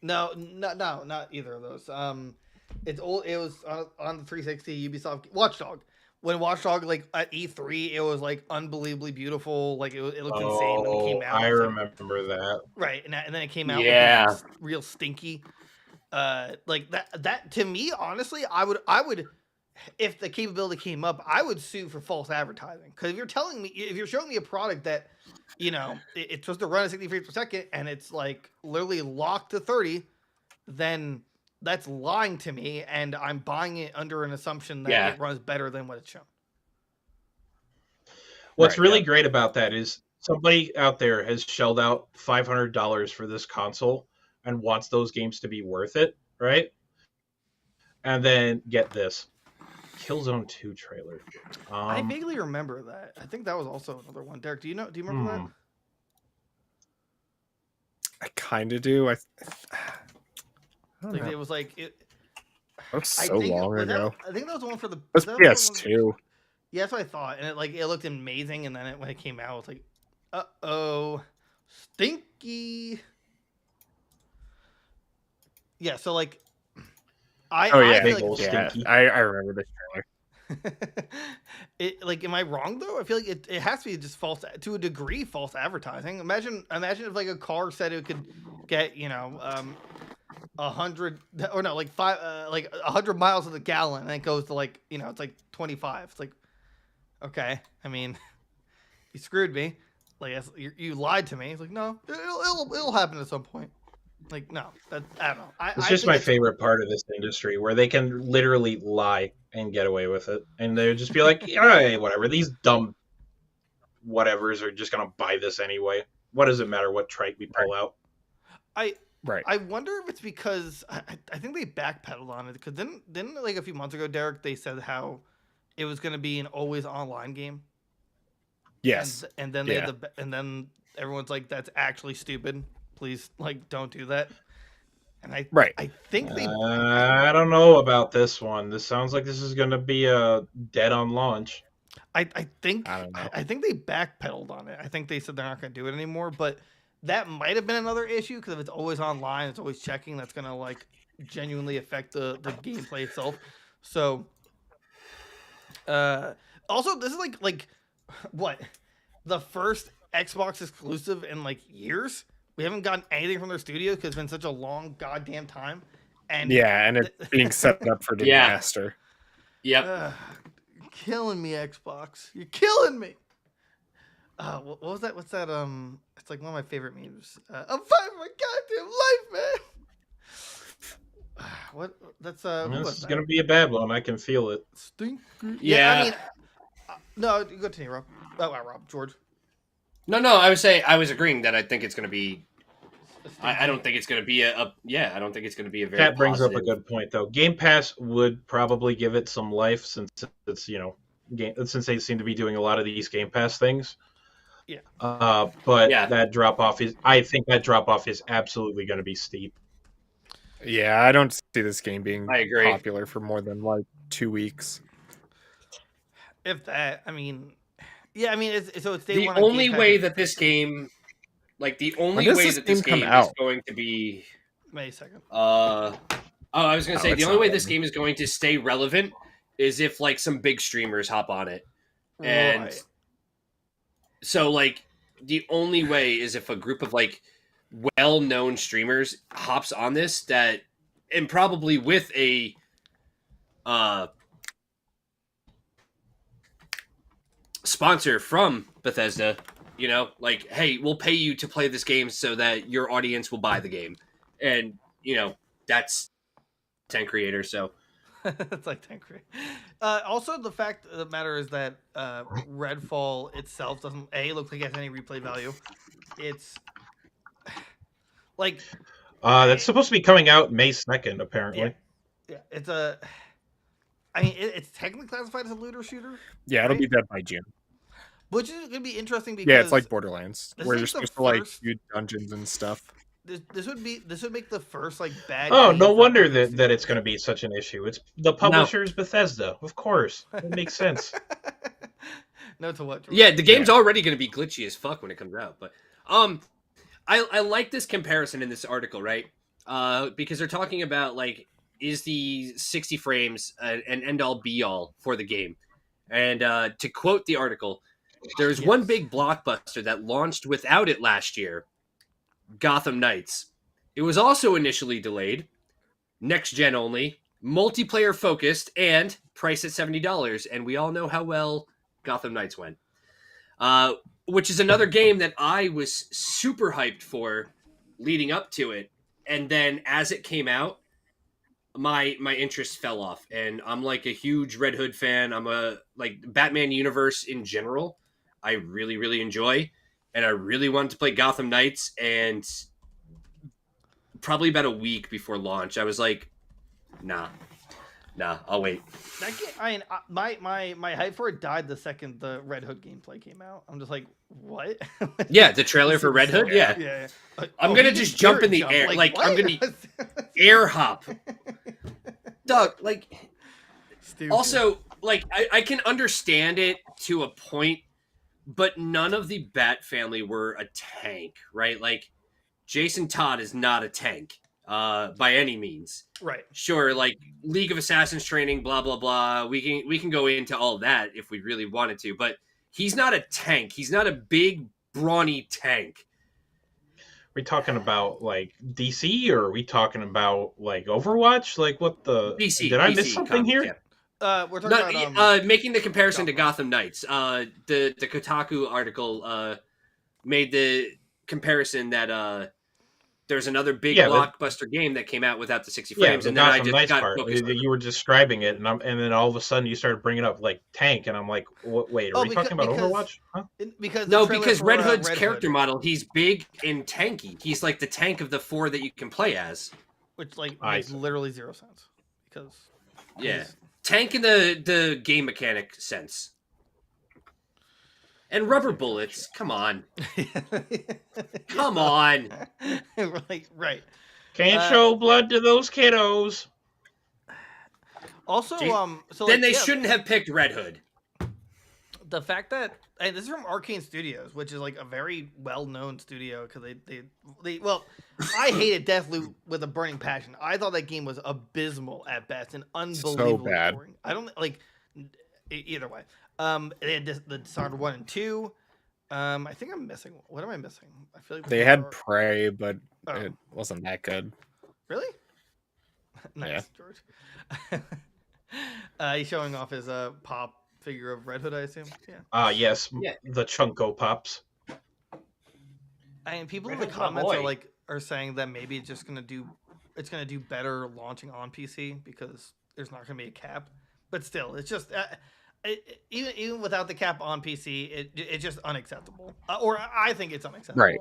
No, not either of those. It's old. It was on the 360 Ubisoft Watchdog. When Watchdog at E3, it was unbelievably beautiful. Like it looked insane when it came out. I remember that. Right, and then it came out. Yeah, real stinky. That to me, honestly, I would, if the capability came up, I would sue for false advertising. Because if you're showing me a product that, it's supposed to run at 60 frames per second and it's literally locked to 30, then that's lying to me, and I'm buying it under an assumption that it runs better than what it's shown. What's really great about that is somebody out there has shelled out $500 for this console and wants those games to be worth it, right? And then get this Killzone 2 trailer. I vaguely remember that. I think that was also another one. Derek, do you remember that? I kind of do. I don't Like know. it was like it. That was so long ago. I think that was the one for the. It was that the one- PS2. Yeah, that's what I thought, and it looked amazing, and then when it came out, it was like, stinky. Yeah, so like, I Big feel ol' yeah. stinky. I remember this trailer. it like, am I wrong though? I feel like it has to be just false to a degree, false advertising. Imagine if like a car said it could get 100 or no, like 100 miles of the gallon, and it goes to like it's like 25. It's like, okay, I mean, you screwed me. Like you lied to me. It's like, no, it'll happen at some point. Like, no, I don't know. It's just think my favorite part of this industry, where they can literally lie and get away with it, and they'll just be like, "Yeah, whatever. These dumb whatevers are just gonna buy this anyway. What does it matter what trike we pull out?" Right. I wonder if it's because I think they backpedaled on it, because didn't like a few months ago, Derek, they said how it was going to be an always online game. Yes. And then and then everyone's like, that's actually stupid. Please, like, don't do that. And I think they. I don't know about this one. This sounds like this is going to be a dead on launch. I think I don't know. I think they backpedaled on it. I think they said they're not going to do it anymore, but that might have been another issue, because if it's always online, it's always checking, that's going to like genuinely affect the gameplay itself. So also, this is like what, the first Xbox exclusive in like years. We haven't gotten anything from their studio because it's been such a long goddamn time. And and it's being set up for disaster. Yep. Killing me, Xbox. You're killing me. What was that? What's that? It's like one of my favorite memes. I'm fighting my goddamn life, man. What? That's This is gonna be a bad one. I can feel it. Stinker. Yeah. I mean, no, go to me, Rob. Rob, George. No, I was agreeing that I think it's going to be. I don't think it's going to be I don't think it's going to be a very. That brings positive. up a good point, though. Game Pass would probably give it some life, since it's since they seem to be doing a lot of these Game Pass things. Yeah. But that drop off is. I think that drop off is absolutely going to be steep. Yeah, I don't see this game being I agree. popular for more than like 2 weeks. If that, I mean, yeah, I mean, it's day The one on only Game way Pass. that this game, like the only does way this that this game come game is out? going to be. May 2nd. I was going to say, it's the only not way this on. game is going to stay relevant is if like some big streamers hop on it. And Right. so like the only way is if a group of like well-known streamers hops on this, that, and probably with a sponsor from Bethesda, like, hey, we'll pay you to play this game so that your audience will buy the game. And that's 10 creators, so It's like 10 crazy. Also, the fact of the matter is that Redfall itself doesn't look like it has any replay value. It's like That's supposed to be coming out May 2nd, apparently. yeah, it's a. I mean, it's technically classified as a looter shooter, Yeah, it'll right? be dead by June. Which is going to be interesting because Yeah, it's like Borderlands, this where is you're the supposed to like first- do dungeons and stuff. this would make the first like bad. Oh, game no for wonder Bethesda. that it's going to be such an issue. It's the publisher's Bethesda, of course. It makes sense. No to what? George? yeah, the game's already going to be glitchy as fuck when it comes out. But I like this comparison in this article, right? Because they're talking about like, is the 60 frames an end all be all for the game? And to quote the article, there's one big blockbuster that launched without it last year, Gotham Knights. It was also initially delayed, next gen only, multiplayer focused, and priced at $70. And we all know how well Gotham Knights went. Which is another game that I was super hyped for leading up to it. And then as it came out, my interest fell off. And I'm like a huge Red Hood fan. I'm a like Batman universe in general. I really, really enjoy. and I really wanted to play Gotham Knights, and probably about a week before launch, I was like, nah, I'll wait. That game, I mean, my hype for it died the second the Red Hood gameplay came out. I'm just like, what? Yeah, the trailer for Red Hood. Yeah, yeah. I'm gonna just jump in the air, like I'm gonna air hop. Doug, like, Stupid. also, like, I can understand it to a point, but none of the Bat family were a tank, right? Like, Jason Todd is not a tank, by any means. Right. Sure, like League of Assassins training, blah blah blah. We can go into all that if we really wanted to, but he's not a tank. He's not a big brawny tank. We talking about like DC, or are we talking about like Overwatch? Like what the? DC. Did I DC miss something here? Yeah. We're talking about making the comparison to Gotham Knights. The Kotaku article made the comparison that there's another big blockbuster game that came out without the 60 frames, and then Gotham I just Knights got part. focused. You were describing it, and then all of a sudden you started bringing up like tank, and I'm like, wait, are we talking about Overwatch? Huh? Because Red Hood's character model, he's big and tanky. He's like the tank of the 4 that you can play as, which like makes literally zero sense because tank in the game mechanic sense. And rubber bullets, come on. Come on. right. Can't show blood to those kiddos. Also, so then they shouldn't have picked Red Hood. The fact that, and this is from Arcane Studios, which is like a very well-known studio, because they well, I hated Deathloop with a burning passion. I thought that game was abysmal at best and unbelievably boring. I don't like either way. They had the Dishonored 1 and 2. I think I'm missing. What am I missing? I feel like they had Prey, but it wasn't that good. Really? Nice, George. He's showing off his pop figure of Red Hood, I assume. Yeah. Yes. Yeah. The Chunko Pops. And people in the comments are saying that maybe it's gonna do better launching on PC because there's not gonna be a cap. But still, it's just. Even without the cap on PC, it's just unacceptable. Or I think it's unacceptable. Right.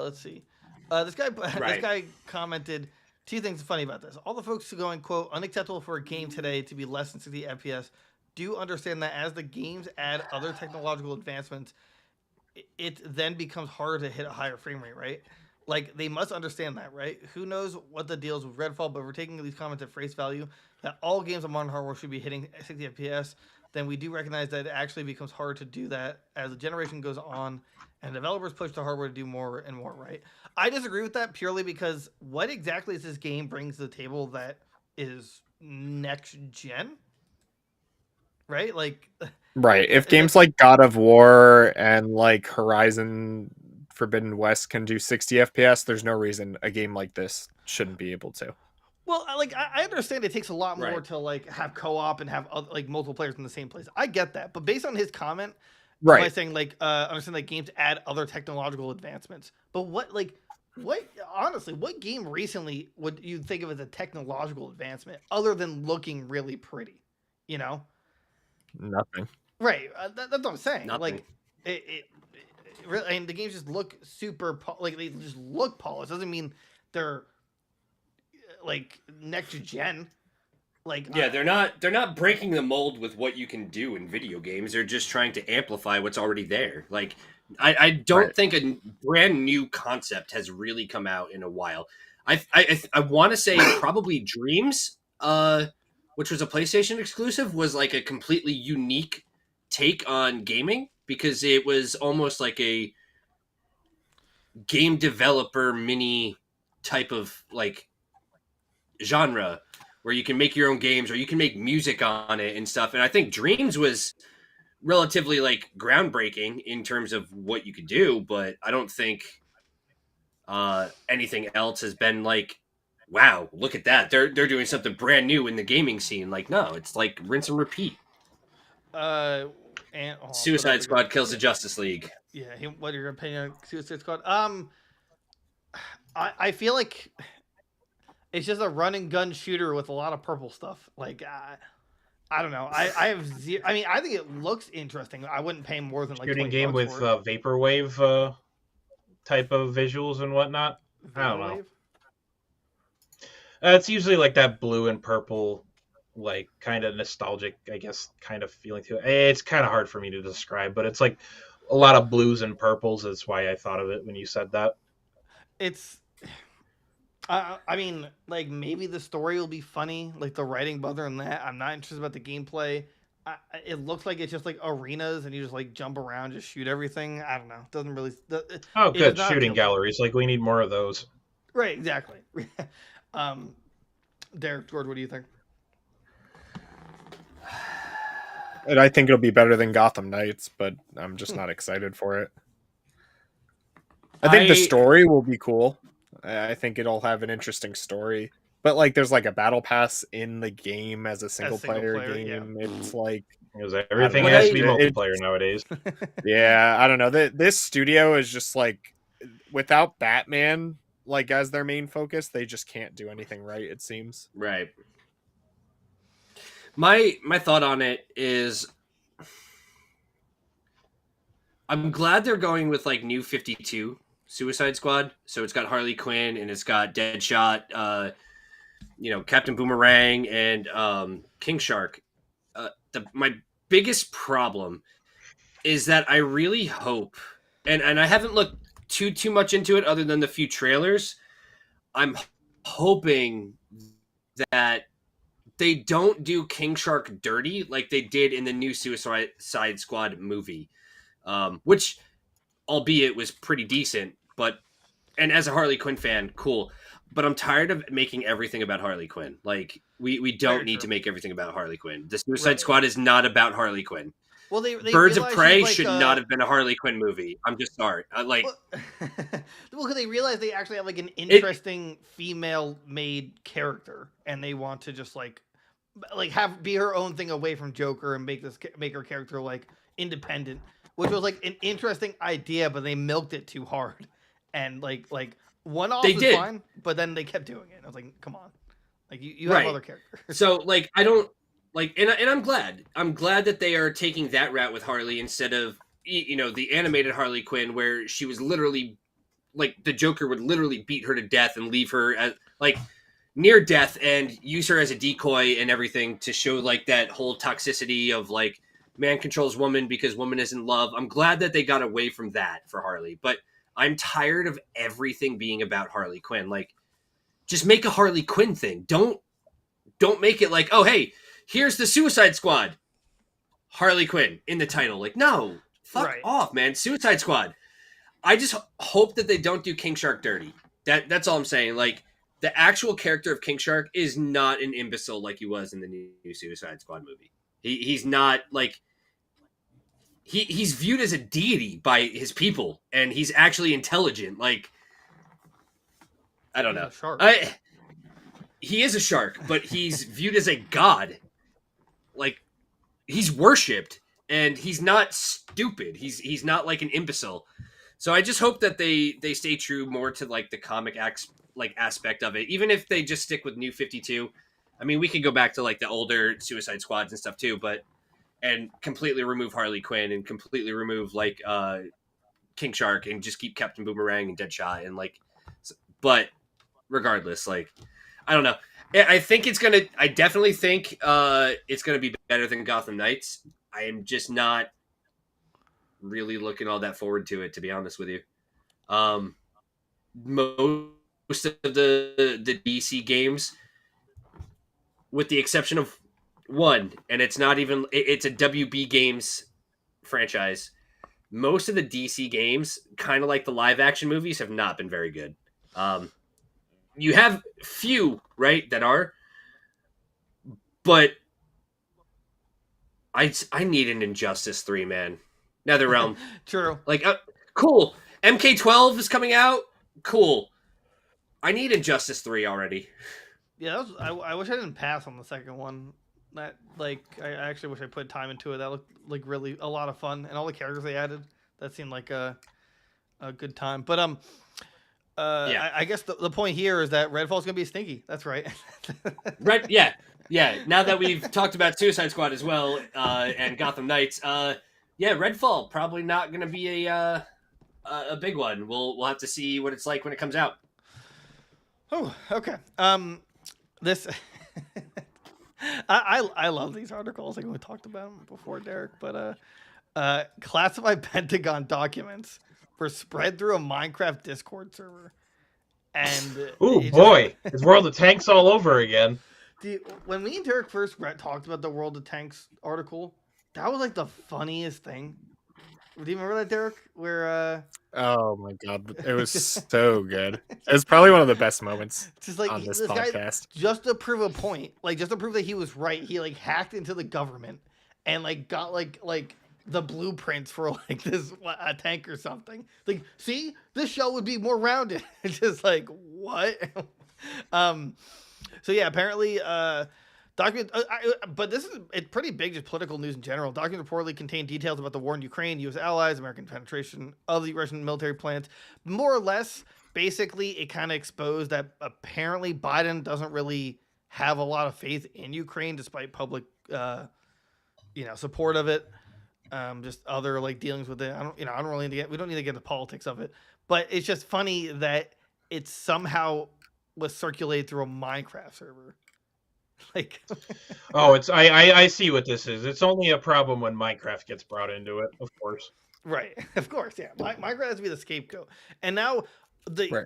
Let's see. This guy commented 2 things funny about this. All the folks going, quote, unacceptable for a game today to be less than 60 FPS do understand that as the games add other technological advancements, it then becomes harder to hit a higher frame rate, right? Like, they must understand that, right? Who knows what the deal is with Redfall, but if we're taking these comments at face value, that all games on modern hardware should be hitting 60 FPS, then we do recognize that it actually becomes hard to do that as the generation goes on and developers push the hardware to do more and more, right? I disagree with that purely because what exactly is this game brings to the table that is next gen? Right? Like... Right. If games like God of War and like Horizon Forbidden West can do 60 FPS, there's no reason a game like this shouldn't be able to. Well, like I understand it takes a lot more to like have co-op and have like multiple players in the same place. I get that, but based on his comment, by saying like understand that games add other technological advancements, but what honestly, what game recently would you think of as a technological advancement other than looking really pretty? You know, nothing. Right. That's what I'm saying. Nothing. Like it really, and the games just look super like they just look polished. Doesn't mean they're like next gen. Like they're not breaking the mold with what you can do in video games. They're just trying to amplify what's already there. Like I don't think a brand new concept has really come out in a while. I want to say probably Dreams, which was a PlayStation exclusive, was like a completely unique take on gaming because it was almost like a game developer mini type of like genre where you can make your own games or you can make music on it and stuff. And I think Dreams was relatively like groundbreaking in terms of what you could do, but I don't think anything else has been like, wow, look at that. They're doing something brand new in the gaming scene. Like, no, it's like rinse and repeat. Suicide Squad kills the Justice League. Yeah, what are your opinion on Suicide Squad? I feel like it's just a run and gun shooter with a lot of purple stuff. Like, I don't know. I have zero. I mean, I think it looks interesting. I wouldn't pay more than like Shooting $20 game with for it. vaporwave type of visuals and whatnot. I don't know. Vaporwave? It's usually like that blue and purple, like kind of nostalgic, I guess, kind of feeling to it. It's kind of hard for me to describe, but it's like a lot of blues and purples. That's why I thought of it when you said that. It's. I mean, like maybe the story will be funny, like the writing, but other than that, I'm not interested about the gameplay. It looks like it's just like arenas, and you just like jump around, just shoot everything. I don't know. It doesn't really. Oh, It does good not shooting appeal to me. galleries. Like we need more of those. Right, exactly. um, Derek, George, what do you think? And I think it'll be better than Gotham Knights, but I'm just not excited for it. I think the story will be cool. I think it'll have an interesting story. But like there's like a battle pass in the game as a single player game. Yeah. It's like Because everything know. has to be It- multiplayer nowadays. yeah, I don't know. This studio is just like without Batman like as their main focus, they just can't do anything right, it seems. Right. My thought on it is I'm glad they're going with like New 52 Suicide Squad. So it's got Harley Quinn and it's got Deadshot, Captain Boomerang and King Shark. My biggest problem is that I really hope, and I haven't looked too much into it other than the few trailers. I'm hoping that they don't do King Shark dirty like they did in the new Suicide Squad movie, which, albeit, was pretty decent. And as a Harley Quinn fan, cool. But I'm tired of making everything about Harley Quinn. Like we don't need to make everything about Harley Quinn. The Suicide Squad is not about Harley Quinn. Well, they Birds of Prey like, should not have been a Harley Quinn movie. I'm just sorry. Well, because they realize they actually have like an interesting female-made character, and they want to just like be her own thing away from Joker and make her character like independent, which was like an interesting idea, but they milked it too hard, and like one off was fine, but then they kept doing it. I was like, come on, like you have other characters. So like I don't. And I'm glad. I'm glad that they are taking that route with Harley instead of the animated Harley Quinn, where she was literally like the Joker would literally beat her to death and leave her as like near death and use her as a decoy and everything to show like that whole toxicity of like man controls woman because woman is in love. I'm glad that they got away from that for Harley, but I'm tired of everything being about Harley Quinn. Like, just make a Harley Quinn thing. Don't make it like, oh hey, here's the Suicide Squad, Harley Quinn in the title. Like, no, fuck off, man. Suicide Squad. I just hope that they don't do King Shark dirty. That's all I'm saying. Like, the actual character of King Shark is not an imbecile like he was in the new Suicide Squad movie. He's not like he's viewed as a deity by his people, and he's actually intelligent. Like, I don't know. He is a shark, but he's viewed as a god. Like, he's worshipped, and he's not stupid. He's not like an imbecile. So I just hope that they stay true more to like the comic aspect of it. Even if they just stick with New 52. I mean, we could go back to like the older Suicide Squads and stuff too, and completely remove Harley Quinn and completely remove like King Shark and just keep Captain Boomerang and Deadshot and like. But regardless, like, I don't know. I definitely think it's gonna be better than Gotham Knights. I am just not really looking all that forward to it, to be honest with you. Most of the DC games, with the exception of one, and it's not even, it's a WB Games franchise. Most of the DC games, kind of like the live action movies, have not been very good. You have few, right, that are, but I need an Injustice 3, man. NetherRealm. True. Like, cool. MK12 is coming out. Cool. I need Injustice 3 already. Yeah, I wish I didn't pass on the second one. That I actually wish I put time into it. That looked like really a lot of fun, and all the characters they added. That seemed like a good time. But I guess the point here is that Redfall's gonna be stinky. That's right. Yeah. Now that we've talked about Suicide Squad as well, and Gotham Knights, Redfall probably not gonna be a big one. We'll have to see what it's like when it comes out. Oh, okay. This I love these articles. Like we talked about them before, Derek. But classified Pentagon documents were spread through a Minecraft Discord server, and it's World of Tanks all over again. Dude, when me and Derek first talked about the World of Tanks article, that was like the funniest thing. Do you remember that, Derek? Where oh my god, it was so good. It was probably one of the best moments just like on this guy, podcast. just to prove a point, like just to prove that he was right, he like hacked into the government and like got like the blueprints for like this a tank or something. Like, see, this show would be more rounded. It's just like what? So yeah, apparently document, but this is it's pretty big, just political news in general. Documents reportedly contain details about the war in Ukraine, U.S. allies, American penetration of the Russian military plants. More or less, basically, it kind of exposed that apparently Biden doesn't really have a lot of faith in Ukraine, despite public, support of it. Just other like dealings with it. I don't really need to we don't need to get into politics of it, but it's just funny that it somehow was circulated through a Minecraft server. Like, I see what this is. It's only a problem when Minecraft gets brought into it, of course. Right, of course, yeah. Minecraft has to be the scapegoat, and now the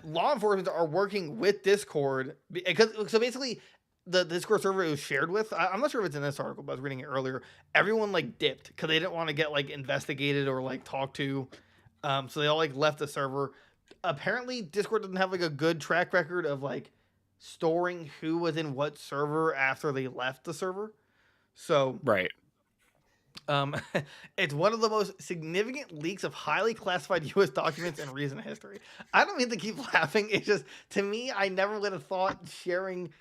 law enforcement are working with Discord because so basically the Discord server it was shared with. I'm not sure if it's in this article, but I was reading it earlier. Everyone like dipped because they didn't want to get like investigated or like talked to, so they all like left the server. Apparently, Discord doesn't have like a good track record of like storing who was in what server after they left the server. So right. It's one of the most significant leaks of highly classified U.S. documents in recent history. I don't mean to keep laughing. It's just, to me, I never would have thought sharing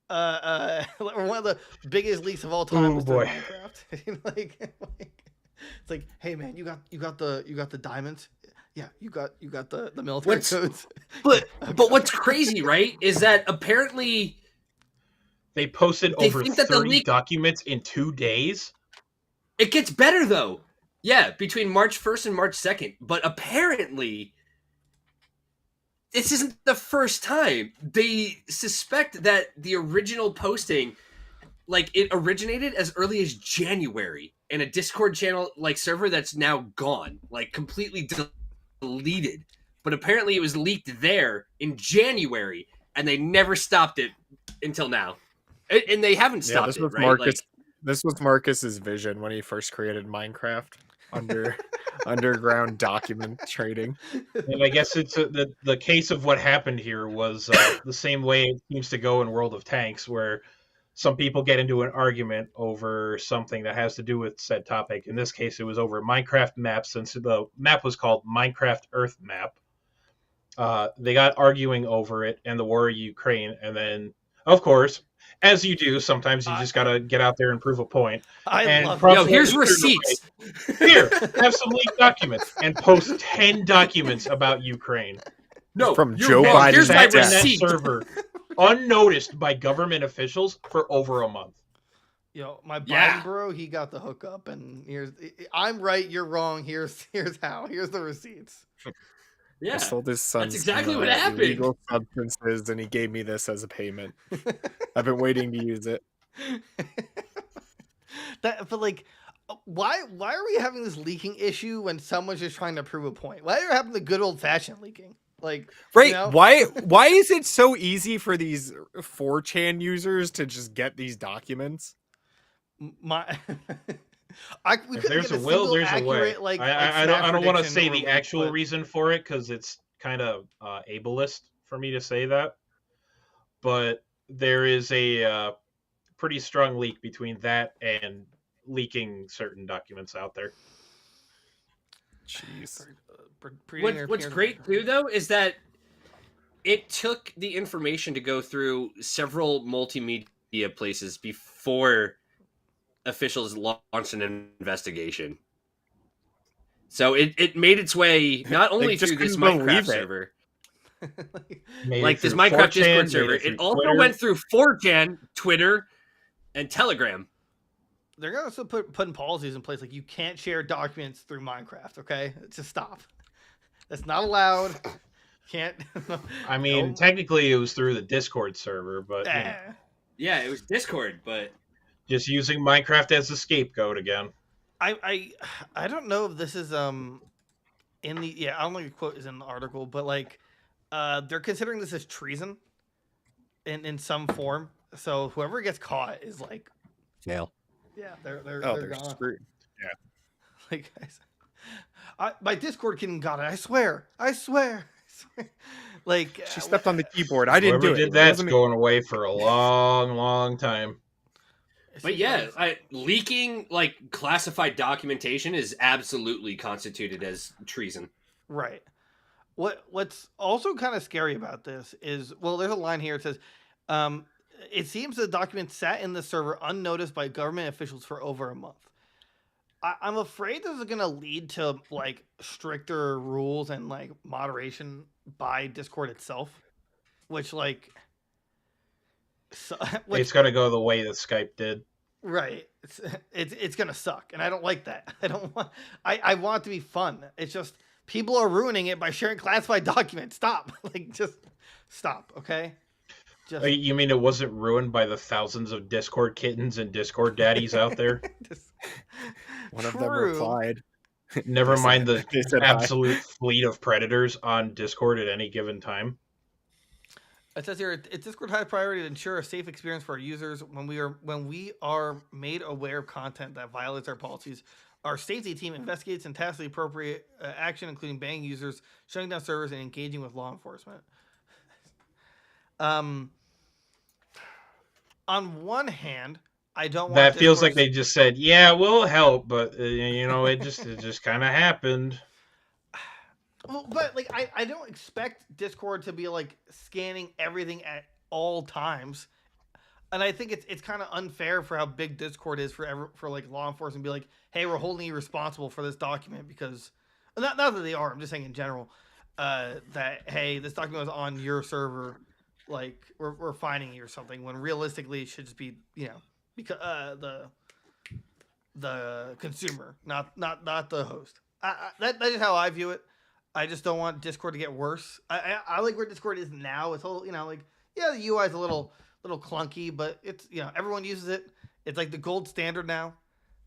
one of the biggest leaks of all time was through Minecraft. like, it's like, hey man, you got the diamonds. Yeah, you got the military codes. But what's crazy, right, is that apparently they posted over 30 documents in 2 days. It gets better though. Yeah, between March 1st and March 2nd. But apparently this isn't the first time. They suspect that the original posting, like, it originated as early as January in a Discord channel like server that's now gone, like completely deleted. But apparently it was leaked there in January, and they never stopped it until now. And they haven't stopped it, right? Marcus, this was Marcus's vision when he first created Minecraft under underground document trading. And I guess it's the case of what happened here was the same way it seems to go in World of Tanks, where some people get into an argument over something that has to do with said topic. In this case, it was over Minecraft maps, since the map was called Minecraft Earth Map. They got arguing over it and the war in Ukraine. And then, of course, as you do, sometimes you just got to get out there and prove a point. Here's receipts. Here, have some leaked documents and post 10 documents about Ukraine. No, from Joe Biden. Here's my receipt. Server, unnoticed by government officials for over a month. Yo, my Biden bro, he got the hookup, and I'm right, you're wrong. Here's how. Here's the receipts. Yeah, I sold his son. That's exactly what happened. Illegal substances, and he gave me this as a payment. I've been waiting to use it. But like, why are we having this leaking issue when someone's just trying to prove a point? Why are we having the good old fashioned leaking? Like, right? You know? Why is it so easy for these 4chan users to just get these documents? If there's a will, there's a way. I don't want to say the actual reason for it because it's kind of ableist for me to say that, but there is a pretty strong link between that and leaking certain documents out there. Jeez. What's great too, though, is that it took the information to go through several multimedia places before officials launched an investigation. So it made its way not only through this Minecraft server. Made Like it this through Minecraft 4chan, Discord made server. it through It also Twitter. went through 4chan, Twitter, and Telegram. They're gonna also putting policies in place like you can't share documents through Minecraft. Okay, just stop. That's not allowed. Can't. I mean, technically it was through the Discord server, but you know, Yeah, it was Discord, but just using Minecraft as a scapegoat again. I don't know if this is in the I don't think the quote is in the article, but like they're considering this as treason in some form. So whoever gets caught is like Nail. yeah, they're gone. screwed. Like my Discord kitten got it. I swear. Like She stepped on the keyboard. I didn't Whoever do it. did that's going away for a long time. But yeah, leaking like classified documentation is absolutely constituted as treason. Right. What's also kind of scary about this is, well, there's a line here. It says, it seems the document sat in the server unnoticed by government officials for over a month. I'm afraid this is going to lead to like stricter rules and like moderation by Discord itself, which like, It's going to go the way that Skype did. Right. It's going to suck. And I don't like that. I want it to be fun. It's just people are ruining it by sharing classified documents. Stop. Like, just stop. Okay. You mean it wasn't ruined by the thousands of Discord kittens and Discord daddies out there? One of them replied. Never mind the said absolute fleet of predators on Discord at any given time. It says here, it's Discord high priority to ensure a safe experience for our users when we are made aware of content that violates our policies. Our safety team investigates and tasks the appropriate action, including banning users, shutting down servers, and engaging with law enforcement. On one hand, I don't want that feels like they just said, "Yeah, we'll help," but it just kind of happened. Well, but like I don't expect Discord to be like scanning everything at all times, and I think it's kind of unfair for how big Discord is for like law enforcement to be like, hey, we're holding you responsible for this document because not that they are. I'm just saying in general that hey, this document was on your server, like we're finding you or something. When realistically it should just be because the consumer, not the host. That is how I view it. I just don't want Discord to get worse. I like where Discord is now. It's all like the UI is a little clunky, but it's everyone uses it. It's like the gold standard now.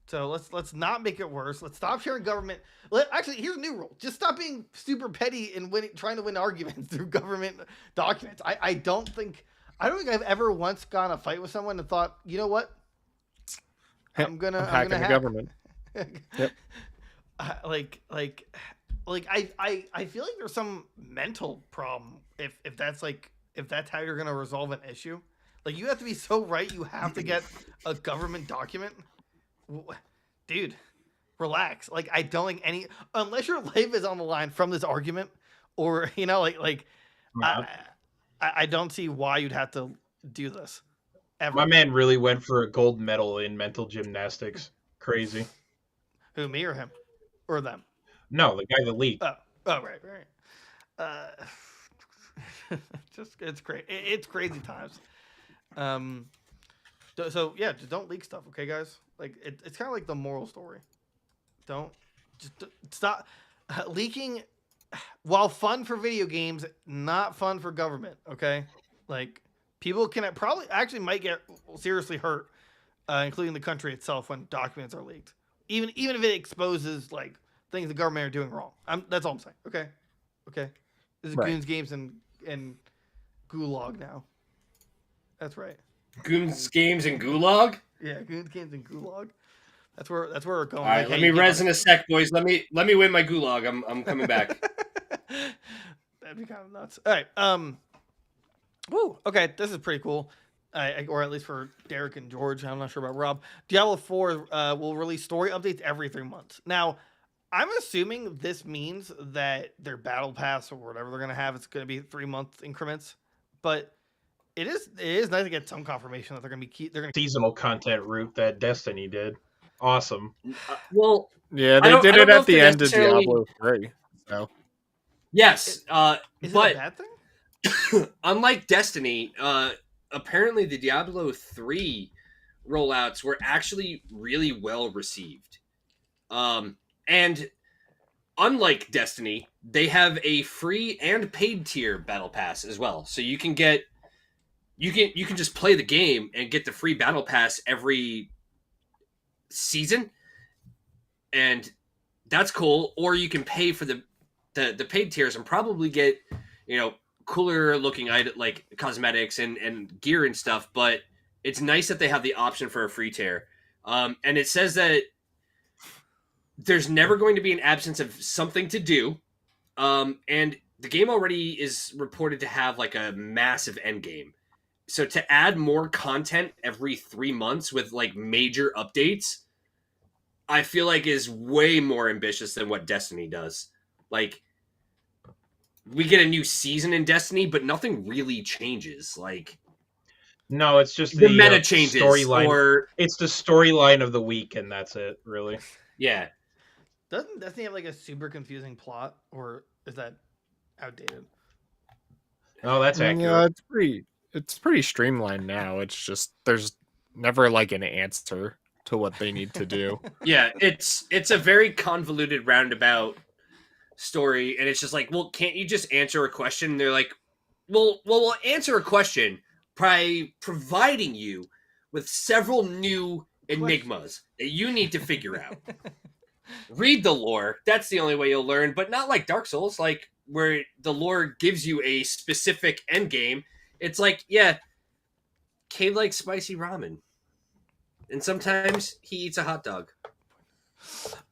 So let's not make it worse. Let's stop sharing government. Actually, here's a new rule: just stop being super petty and trying to win arguments through government documents. I don't think I've ever once gone a fight with someone and thought, you know what, I'm gonna hack the government. Yep. I feel like there's some mental problem if that's how you're gonna resolve an issue. Like you have to be so right. You have to get a government document. Dude, relax. Like I don't think unless your life is on the line from this argument, or I don't see why you'd have to do this. Ever. My man really went for a gold medal in mental gymnastics. Crazy. Who, me or him? Or them? No, the guy that leaked. Oh, right. It's great. It's crazy times. So yeah, just don't leak stuff, okay, guys? Like it's kind of like the moral story. Stop leaking. While fun for video games, not fun for government. Okay, like people can probably actually might get seriously hurt, including the country itself, when documents are leaked. Even if it exposes like things the government are doing wrong. That's all I'm saying. Okay. This is right. Goons, Games, and Gulag now. That's right. Goons, Games, and Gulag? Yeah, Goons, Games, and Gulag. That's where we're going. All right, let me res in a sec, boys. Let me win my Gulag. I'm coming back. That'd be kind of nuts. All right. Woo. Okay, this is pretty cool. Or at least for Derek and George. I'm not sure about Rob. Diablo 4 will release story updates every 3 months. Now, I'm assuming this means that their battle pass or whatever they're going to have, it's going to be 3-month increments. But it is nice to get some confirmation that they're going to be seasonal content route that Destiny did. Awesome. Well, yeah, they did it at the end of Diablo 3. So yes, is it a bad thing? unlike Destiny, apparently the Diablo 3 rollouts were actually really well received. And unlike Destiny, they have a free and paid tier battle pass as well. So you can just play the game and get the free battle pass every season, and that's cool. Or you can pay for the paid tiers and probably get, cooler looking item like cosmetics and gear and stuff. But it's nice that they have the option for a free tier. And it says that there's never going to be an absence of something to do. And the game already is reported to have like a massive end game. So to add more content every 3 months with like major updates, I feel like is way more ambitious than what Destiny does. Like, we get a new season in Destiny, but nothing really changes. Like, No, it's just the the meta changes, storyline. or It's the storyline of the week, and that's it, really. yeah. Doesn't Destiny have like a super confusing plot, or is that outdated? Oh, that's accurate. Yeah, it's pretty streamlined now. It's just there's never like an answer to what they need to do. Yeah, it's a very convoluted roundabout story, and it's just like, well, can't you just answer a question? And they're like, well, we'll answer a question by providing you with several new enigmas that you need to figure out. Read the lore. That's the only way you'll learn, but not like Dark Souls, like where the lore gives you a specific end game. It's like, yeah, Cade likes spicy ramen, and sometimes he eats a hot dog.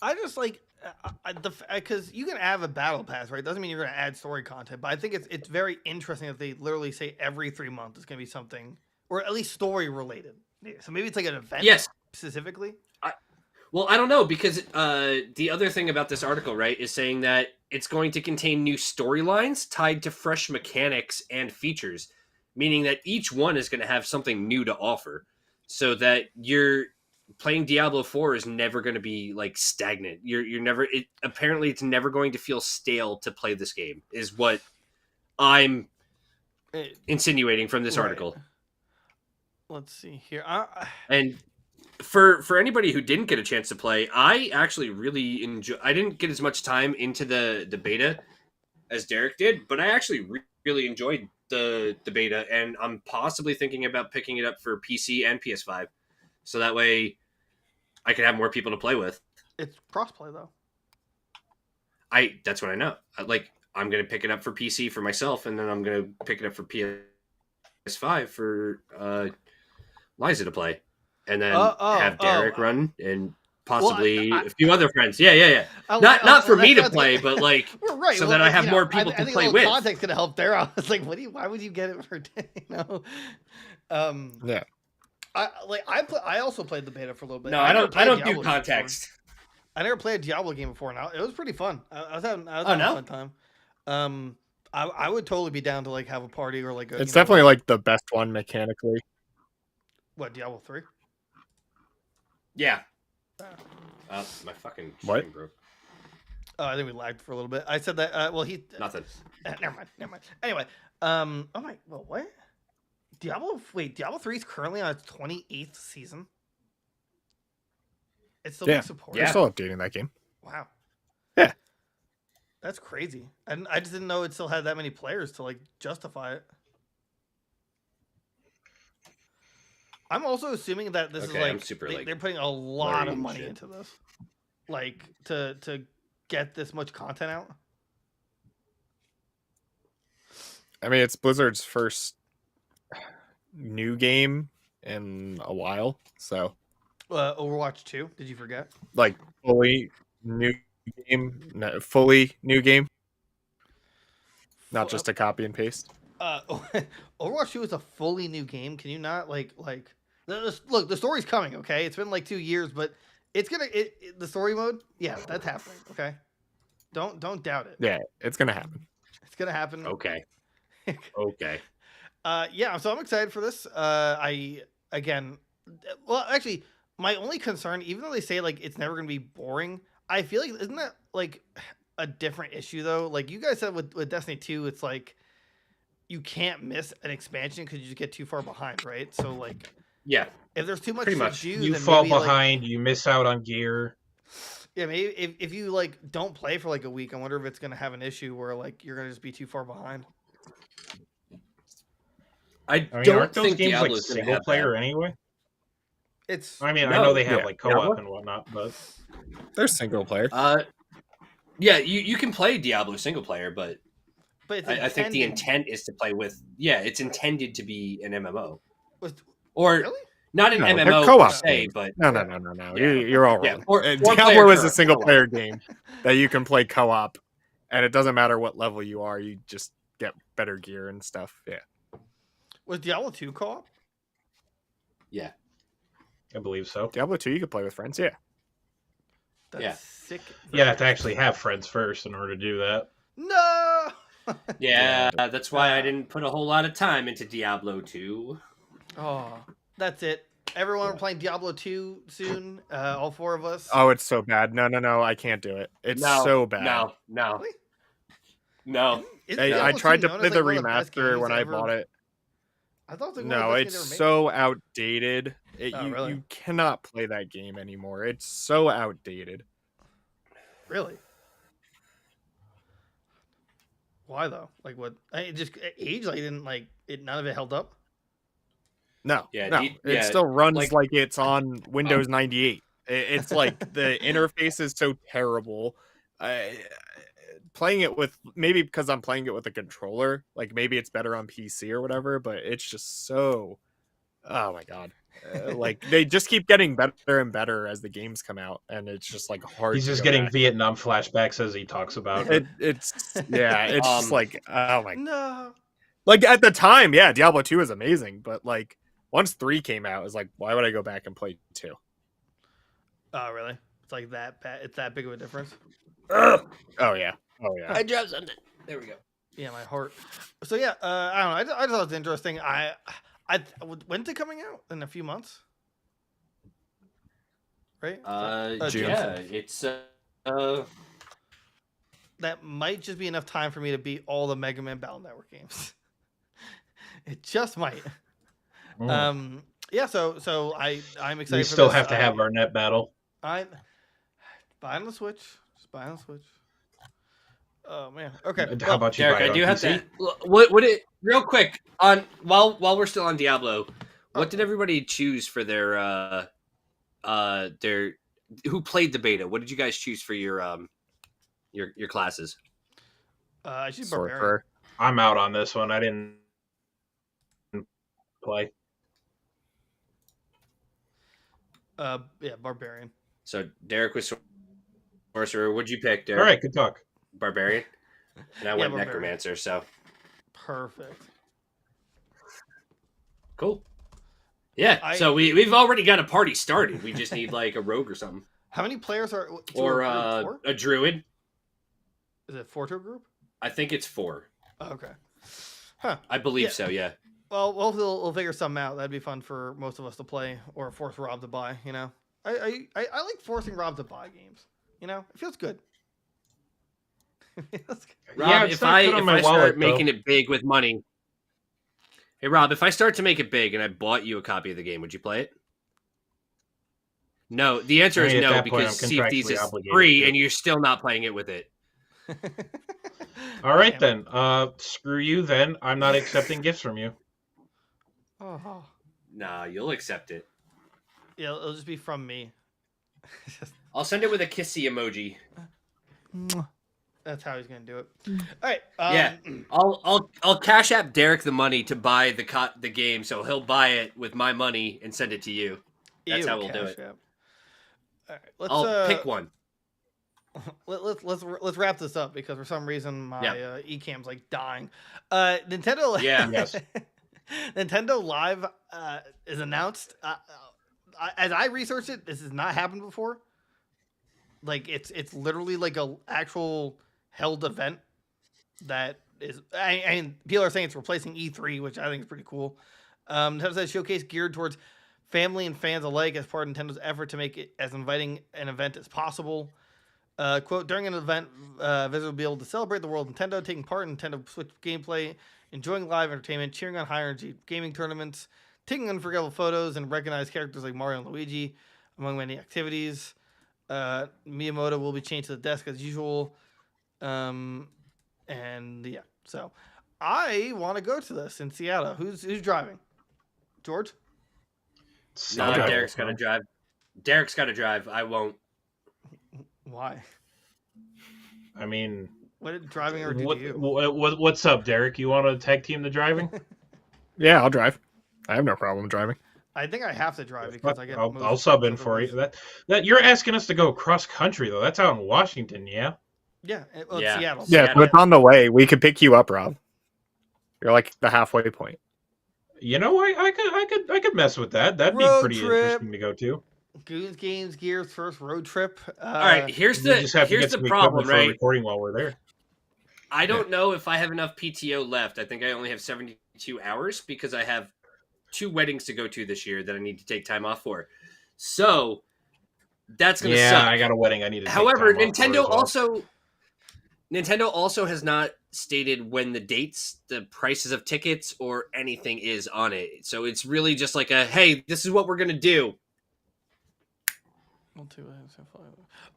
I just like because you can have a battle pass, right? Doesn't mean you're going to add story content, but I think it's very interesting that they literally say every 3 months it's going to be something, or at least story related. So maybe it's like an event, Yes, specifically. Well, I don't know, because the other thing about this article, right, is saying that it's going to contain new storylines tied to fresh mechanics and features, meaning that each one is going to have something new to offer, so that you're playing Diablo 4 is never going to be like stagnant. You're never apparently it's never going to feel stale to play this game, is what I'm insinuating from this article. Let's see here. And for anybody who didn't get a chance to play, I actually really enjoy. I didn't get as much time into the beta as Derek did, but I actually really enjoyed the beta, and I'm possibly thinking about picking it up for PC and PS5, so that way I can have more people to play with. It's crossplay though. That's what I know. I'm gonna pick it up for PC for myself, and then I'm gonna pick it up for PS5 for Liza to play. And then have Derek run, and possibly a few other friends. Yeah. Not for me to play, but like right, so that I have more people to play with. Context could help there. I was like, why would you get it for Yeah. I also played the beta for a little bit. No, I don't do context. I never played a Diablo game before, and it was pretty fun. I was having a fun time. I would totally be down to like have a party or like. It's definitely like the best one mechanically. What, Diablo 3? Yeah. My fucking what? Broke. Oh, I think we lagged for a little bit. I said that. Well, nothing. Never mind. Anyway, what? Diablo 3 is currently on its 28th season. It's still being supported. They're still updating that game. Wow. Yeah. That's crazy. And I just didn't know it still had that many players to like justify it. I'm also assuming that this is like they're putting a lot of money into this, like to get this much content out. I mean, it's Blizzard's first new game in a while, so. Overwatch 2. Did you forget? Like fully new game, fully new game, not just a copy and paste. Overwatch 2 is a fully new game. Can you not like look? The story's coming. Okay, it's been like 2 years, but it's gonna the story mode. Yeah, that's happening. Okay, don't doubt it. Yeah, it's gonna happen. It's gonna happen. Okay. Yeah. So I'm excited for this. Actually, my only concern, even though they say like it's never gonna be boring, I feel like isn't that like a different issue though? Like you guys said with Destiny 2, it's like you can't miss an expansion because you just get too far behind, right? So like, Yeah, if there's too much Pretty to much. do, You then fall maybe, like, behind, you miss out on gear. yeah, maybe if you like don't play for like a week, I wonder if it's gonna have an issue where like you're gonna just be too far behind. I I mean, don't aren't those think games like Diablo's gonna single have player that. anyway? It's I mean, I No, know they have yeah. like co-op Diablo? and whatnot, but They're single player. Yeah, you can play Diablo single player, but it's I think the intended- intent is to play with. Yeah, it's intended to be an MMO, was- or really? not an No, they're MMO per co-op se, games. but No. Yeah. You're all Yeah, wrong. four-player Diablo is a co-op. single player game that you can play co-op, and it doesn't matter what level you are. You just get better gear and stuff. Yeah. Was Diablo 2 co-op? Yeah, I believe so. Diablo 2 you could play with friends. Yeah. That's Yeah. sick. You have to actually have friends first in order to do that. No. yeah. That's why I didn't put a whole lot of time into Diablo 2. Oh, that's it. Everyone, we're playing Diablo 2 soon. All 4 of us. Oh, it's so bad. No, I can't do it. It's No, so bad. No. Really? No. Isn't I Diablo 2 tried to known play as, the like, one of best remaster games when I ever? bought it. I thought it was, like, one No, of the it's best games ever so outdated. Oh, really? You cannot play that game anymore. It's so outdated. made. Really? Why though? Like what? It just age. Like didn't like it. None of it held up. No, Yeah, no, it still runs like it's on Windows 98. It's like the interface is so terrible. Playing it with maybe because I'm playing it with a controller, like maybe it's better on PC or whatever, but it's just so. Oh my god! Like they just keep getting better and better as the games come out, and it's just like hard. He's to just go getting back. Vietnam flashbacks as he talks about it. It's just like oh my. No. Like at the time, yeah, Diablo 2 is amazing, but like once 3 came out, it was like, why would I go back and play 2? Oh really? It's like that bad. It's that big of a difference. Oh yeah. I dropped something. There we go. Yeah, my heart. So yeah, I don't know. I thought it was interesting. When's it coming out? In a few months, right? June. Yeah, it's That might just be enough time for me to beat all the Mega Man Battle Network games. It just might. Yeah. So I'm excited. We for still this. have to have our net battle. I buy on the Switch. Just buy on the Switch. Oh man. Okay. How about you? Derek, buy it I on do have PC? to. What would it real quick on while we're still on Diablo? What did everybody choose for their who played the beta? What did you guys choose for your classes? I should Sorcerer. Barbarian. I'm out on this one. I didn't play. Yeah, Barbarian. So Derek was Sorcerer. What'd you pick, All Derek? right, good talk. Barbarian. And I went Barbarian. Necromancer. So Perfect. cool. Yeah. So we've already got a party started. We just need like a rogue or something, How many players are to or a group? 4? a druid. Is it 4 to a group? I think it's 4. Oh, okay. Huh. I believe Yeah. so. Yeah. Well, we'll figure something out. That'd be fun for most of us to play, or force Rob to buy. You know, I like forcing Rob to buy games. You know, it feels good. It feels good. Rob, Yeah, it's if not I good on if my I wallet, start making though. it big with money, hey Rob, if I start to make it big and I bought you a copy of the game, would you play it? No, the answer I is mean, at no that point, because I'm CFDs contractually is obligated free to. and you're still not playing it with it. All right Damn it. then. Screw you then. I'm not accepting gifts from you. Oh. Nah, you'll accept it. Yeah, it'll just be from me. I'll send it with a kissy emoji. That's how he's gonna do it. All right. Yeah, I'll cash app Derek the money to buy the game, so he'll buy it with my money and send it to you. That's how we'll do it. All right, let's I'll pick one. Let's wrap this up because for some reason my Yeah. eCam's like dying. Nintendo. Yeah. Yes. Nintendo Live is announced. As I researched it, this has not happened before. Like it's literally like a actual held event that is. And people are saying it's replacing E3, which I think is pretty cool. Nintendo says showcase geared towards family and fans alike as part of Nintendo's effort to make it as inviting an event as possible. Quote, during an event, visitors will be able to celebrate the world of Nintendo, taking part in Nintendo Switch gameplay enjoying live entertainment, cheering on high energy gaming tournaments, taking unforgettable photos, and recognize characters like Mario and Luigi, among many activities. Miyamoto will be chained to the desk as usual. And yeah, so I want to go to this in Seattle. Who's driving? George? No, drive. Derek's got to drive. Derek's got to drive. I won't. Why? I mean, What did driving ever do to you? what's up, Derek? You want to tag team the driving? Yeah, I'll drive. I have no problem driving. I think I have to drive because I get. I'll sub in for you. That you're asking us to go cross country though. That's out in Washington, yeah. Yeah, well, Yeah. Seattle. Yeah, Seattle. so it's on the way. We could pick you up, Rob. You're like the halfway point. You know, I could mess with that. That'd be Road pretty trip. interesting to go to. Goons Games Gear's first road trip. All right, here's We just have to here's get the some problem, equipment for right? recording while we're there. I don't know if I have enough PTO left. I think I only have 72 hours because I have 2 weddings to go to this year that I need to take time off for. So that's gonna Yeah, suck. I got a wedding I need to take However, time off for Nintendo as well. also has not stated when the dates, the prices of tickets, or anything is on it. So it's really just like a, hey, this is what we're gonna do.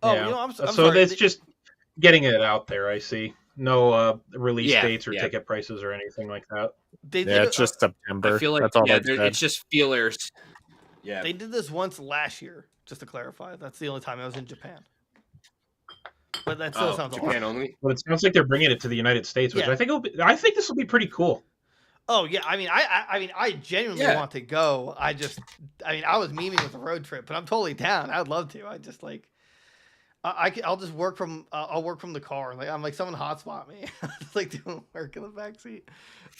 Oh, Yeah. you know, I'm so sorry. it's just getting it out there. I see no release Yeah, dates or yeah. ticket prices or anything like that. They did Yeah, it- it's just September. I feel like That's all yeah, they've said. it's just feelers. Yeah. They did this once last year, just to clarify. That's the only time I was in Japan. But that still sounds a lot. Japan only. But it sounds like they're bringing it to the United States, which Yeah. I think this will be pretty cool. Oh yeah, I mean, I genuinely Yeah. want to go. I was memeing with a road trip, but I'm totally down. I'd love to. I just like, I'll just work from. I'll work from the car. Like I'm like someone hotspot me. Just like doing work in the backseat.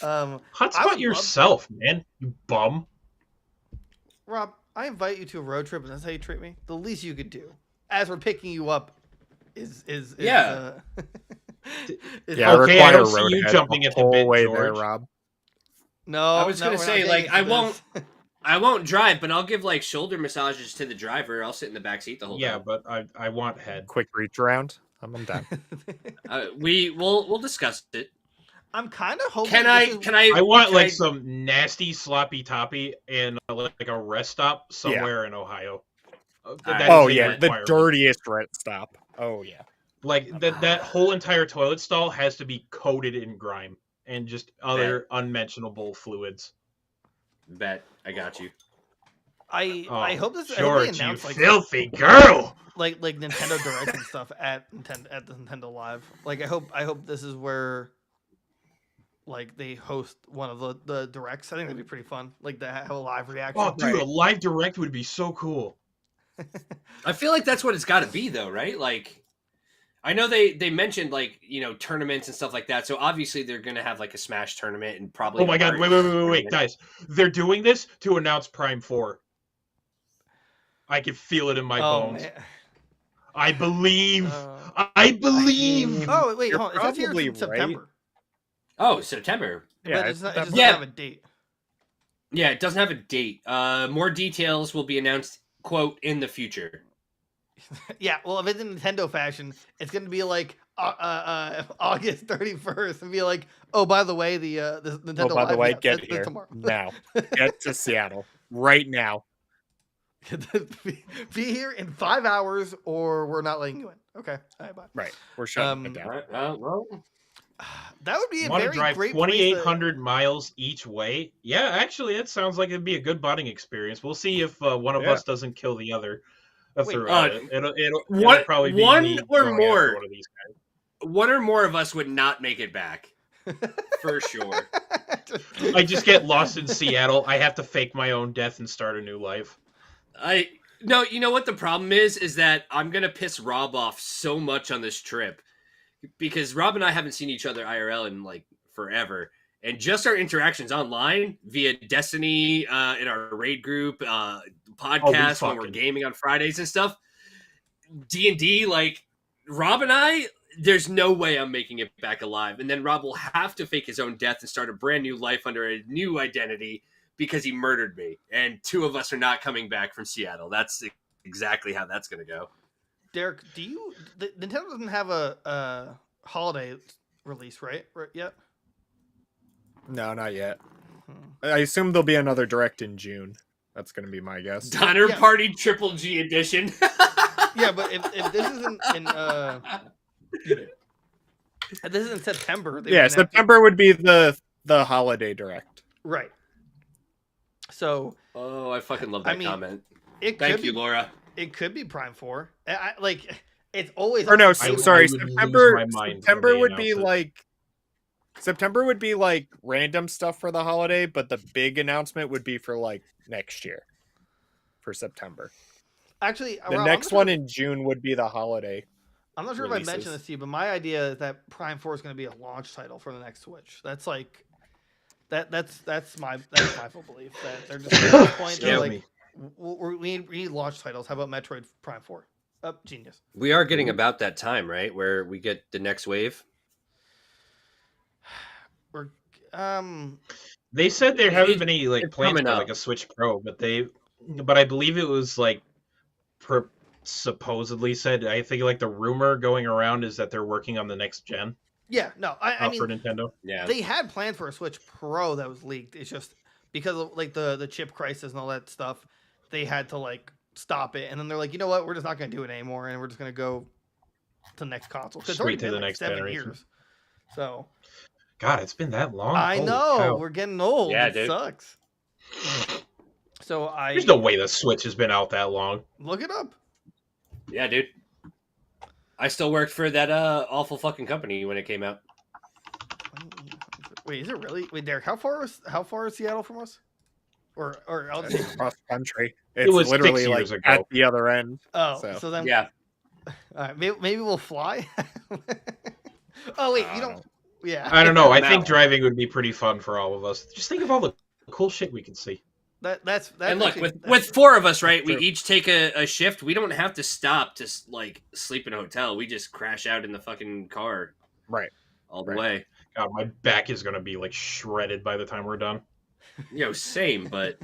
I would Hotspot love- yourself, man. You bum. Rob, I invite you to a road trip, and that's how you treat me. The least you could do, as we're picking you up, is Yeah. is Yeah, Okay, I require don't see you roadhead jumping the at the whole bit, way George. there, Rob. No, I was gonna we're not say, getting like, into I this. won't. I won't drive, but I'll give like shoulder massages to the driver. I'll sit in the back seat the whole Yeah, time. but I want head. Quick reach around. I'm down. We'll discuss it. I'm kind of hoping. Can this I? is- I want can like I- some nasty sloppy toppy in like a rest stop somewhere in Ohio. That Oh is a yeah, the requirement. dirtiest red stop. Oh yeah. Like that whole entire toilet stall has to be coated in grime and just other unmentionable fluids. Bet I got you. I hope this. I hope George, they you announce filthy girl. like Nintendo Direct and stuff at the Nintendo Live. Like I hope this is where like they host one of the directs. I think that'd be pretty fun. Like to have a live reaction. Oh, dude, a live direct would be so cool. I feel like that's what it's got to be, though, right? Like, I know they mentioned like tournaments and stuff like that. So obviously they're gonna have like a Smash tournament and probably. Oh my god! Wait, guys! They're doing this to announce Prime 4. I can feel it in my bones. Man. I believe. I believe. Oh wait, You're hold on. It says here probably it's in September. Oh, September. Yeah, But it doesn't Yeah. have a date. Yeah, it doesn't have a date. More details will be announced, quote, in the future. Yeah, well, if it's in Nintendo fashion, it's going to be like August 31st, and be like, oh, by the way, the Nintendo. Oh, by the Live, way, yeah, get that's here tomorrow. now. Get to Seattle right now. be here in 5 hours, or we're not letting you in. Okay, all right, bye. Right, we're shutting it Um, down. Well, That would be a Want to very drive great place 2,800 miles each way? Yeah, actually, it sounds like it'd be a good bonding experience. We'll see if one of Yeah. us doesn't kill the other Wait, throughout it. It'll one- probably be one me or going more. after one of these guys. one or more of us would not make it back, for sure. I just get lost in Seattle. I have to fake my own death and start a new life. No, you know what the problem is that I'm gonna piss Rob off so much on this trip because Rob and I haven't seen each other IRL in like forever, and just our interactions online via Destiny, in our raid group, podcast when we're fucking- gaming on Fridays and stuff. D&D, like Rob and I, there's no way I'm making it back alive, and then Rob will have to fake his own death and start a brand new life under a new identity because he murdered me, and 2 of us are not coming back from Seattle. That's exactly how that's going to go. Derek, Nintendo doesn't have a holiday release, right? Yet? No, not yet. Hmm. I assume there'll be another direct in June. That's going to be my guess. Donner Yeah. Party Triple G edition. Yeah, but if this isn't in if this is in September, they Yeah, wouldn't have to- September would be the holiday direct. right. So Oh, I fucking love that comment. it Thank could you, be, Laura. It could be Prime 4. Like it's always Or no, on the so, table. sorry, I would lose September. my mind when September they would be announce it. like. September would be like random stuff for the holiday, but the big announcement would be for like next year. For September, Actually, the Rob, next one in June would be the holiday. I'm not sure if I mentioned releases. this to you, but my idea is that Prime 4 is going to be a launch title for the next Switch. That's like that's my full belief that they're just at this point they're Kill like me. we need launch titles. How about Metroid Prime 4? Genius. We are getting about that time, right? Where we get the next wave. Or They said there haven't been any like it's plans coming for up. like a Switch Pro, but I believe it was like supposedly said. I think like the rumor going around is that they're working on the next gen yeah, no, I mean for Nintendo. Yeah. they had plans for a Switch Pro that was leaked. It's just because of like the chip crisis and all that stuff, they had to like stop it. And then they're like, you know what, we're just not going to do it anymore, and we're just going to go to the next console. 'Cause it's already Straight to been the like next 7 generation. years. So God, it's been that long. I Holy know cow. we're getting old. Yeah, It dude. sucks. So There's no way the Switch has been out that long. look it up. Yeah, dude. I still worked for that awful fucking company when it came out. Wait, is it really? Wait, Derek, how far is Seattle from us? Or I'll just say, Across the country, it's was 6 literally like years ago. at the other end. oh, So, so then Yeah. all right, maybe we'll fly. Oh wait, you I don't don't. Yeah, I don't know. I Now. think driving would be pretty fun for all of us. Just think of all the cool shit we can see. that's And look, actually- with that's- 4 of us, right? We True. each take a shift. We don't have to stop to like sleep in a hotel. We just crash out in the fucking car right. all the Right. way. God, my back is gonna be like shredded by the time we're done. Same, but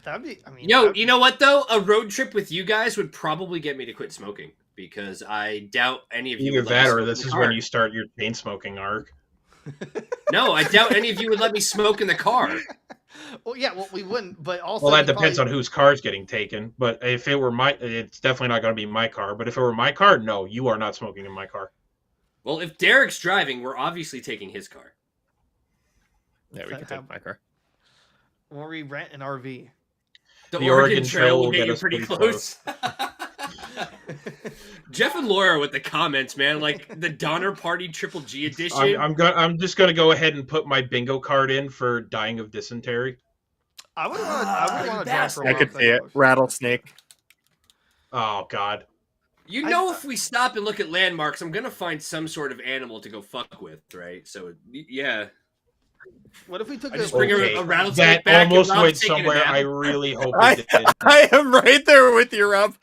that'd be. I mean, you know what though? A road trip with you guys would probably get me to quit smoking because I doubt any of you. Either would let me that or smoke this in the is car. when you start your chain smoking arc. No, I doubt any of you would let me smoke in the car. Well, yeah, well, we wouldn't, but also. Well, that you'd depends probably- on whose car's getting taken. But if it were it's definitely not going to be my car. But if it were my car, no, you are not smoking in my car. Well, if Derek's driving, we're obviously taking his car. Yeah, we That can have- take my car. Or we rent an RV. The Oregon Trail will get you us pretty close. Jeff and Laura with the comments, man. Like the Donner Party Triple G edition. I'm just going to go ahead and put my bingo card in for dying of dysentery. I would want to drive for a I while. could if see it. goes. Rattlesnake. Oh God. You know, if we stop and look at landmarks, I'm gonna find some sort of animal to go fuck with, right? So yeah, What if we took I just bring Okay, a rattlesnake that back and almost Rob's went taking a somewhere. nap. I really hope I, it did. I am right there with you, Rob.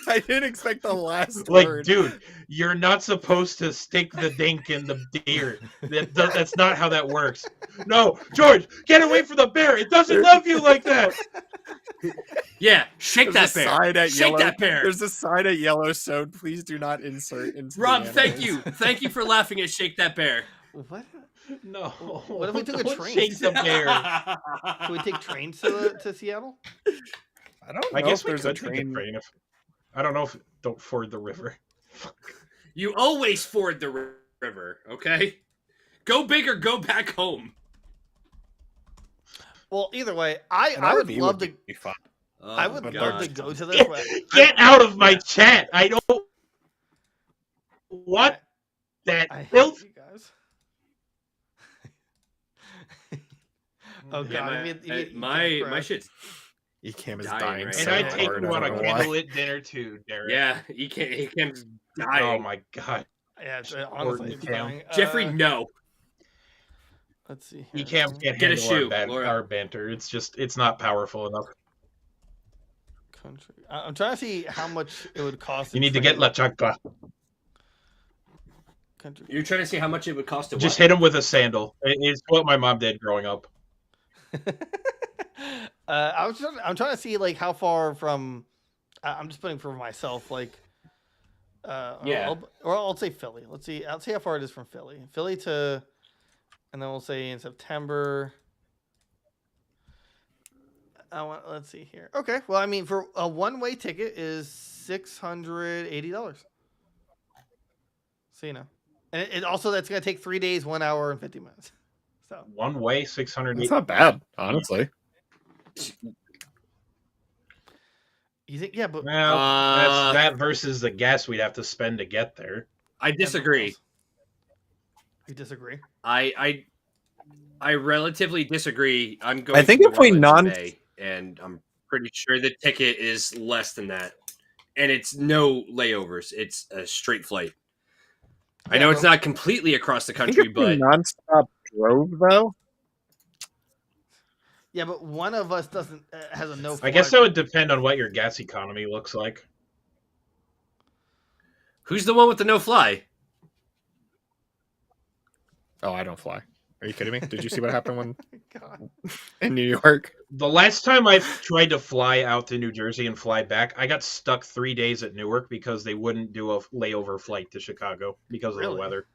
I didn't expect the last Like, word. dude, you're not supposed to stick the dink in the deer. That's not how that works. No, George, get away from the bear. It doesn't love you like that. Yeah, shake There's that a bear. sign at Shake Yellow. that bear. There's a sign at Yellowstone. Please do not insert into Rob, the thank animals. you. Thank you for laughing at Shake That Bear. What? No. What if we took a Don't train? Shake the bear. Can we take trains to Seattle? I don't know I guess if we there's a could take train. the train. If, I don't know if don't ford the river. You always ford the river, okay? Go big or go back home. Well, either way, An I would RV love to. be fun. Oh, I would God. love to go to this. but Get out of my chat. I don't. What? That I hate filth? you guys. Oh god, Yeah, you mean my shit's Ecam is Dying dying. right so And I now. take hard, you on I a don't know why. candlelit dinner too, Derek. yeah. He can't die. Oh my god. Yeah, it's, honestly, it's Cam. dying. Jeffrey, no. Let's see. You here. can't Get a handle shoe, Laura. our banter. It's not powerful enough. Country. I'm trying to see how much it would cost. You need to get La Chaca. Country. You're trying to see how much it would cost to Just what? hit him with a sandal. It's what my mom did growing up. I'm trying to see like how far from. I'm just putting for myself like. Yeah. I'll say Philly. Let's see. I'll see how far it is from Philly. Philly to, and then we'll say in September. Let's see here. Okay. Well, I mean, for a one-way ticket is $680. So you know, and it also that's gonna take 3 days, 1 hour and 50 minutes. So One way, 600. That's not bad, honestly. you think? Yeah, but Well, that's that versus the gas we'd have to spend to get there. I disagree. You disagree? I relatively disagree. I'm going. I think to if we New Orleans in non- May, and I'm pretty sure the ticket is less than that, and it's no layovers. It's a straight flight. I know it's not completely across the I think country, if we but nonstop drove though. Yeah, but one of us doesn't has a no. I guess that would depend on what your gas economy looks like. who's the one with the no fly? Oh, I don't fly. Are you kidding me? Did you see what happened when God. in New York? The last time I tried to fly out to New Jersey and fly back, I got stuck 3 days at Newark because they wouldn't do a layover flight to Chicago because of the weather.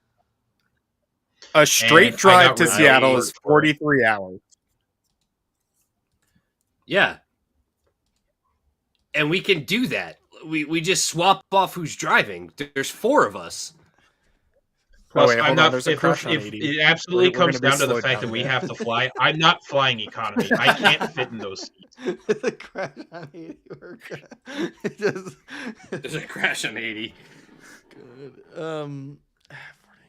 A straight And drive to really Seattle is worked for it. 43 hours. Yeah, and we can do that. We just swap off who's driving. There's 4 of us. Oh, wait, Plus, hold on. There's a if crash on if 80. it absolutely We're comes gonna be down to the slowed fact down that we there. have to fly, I'm not flying economy. I can't fit in those seats. There's a crash on 80. It just There's a crash on 80. good.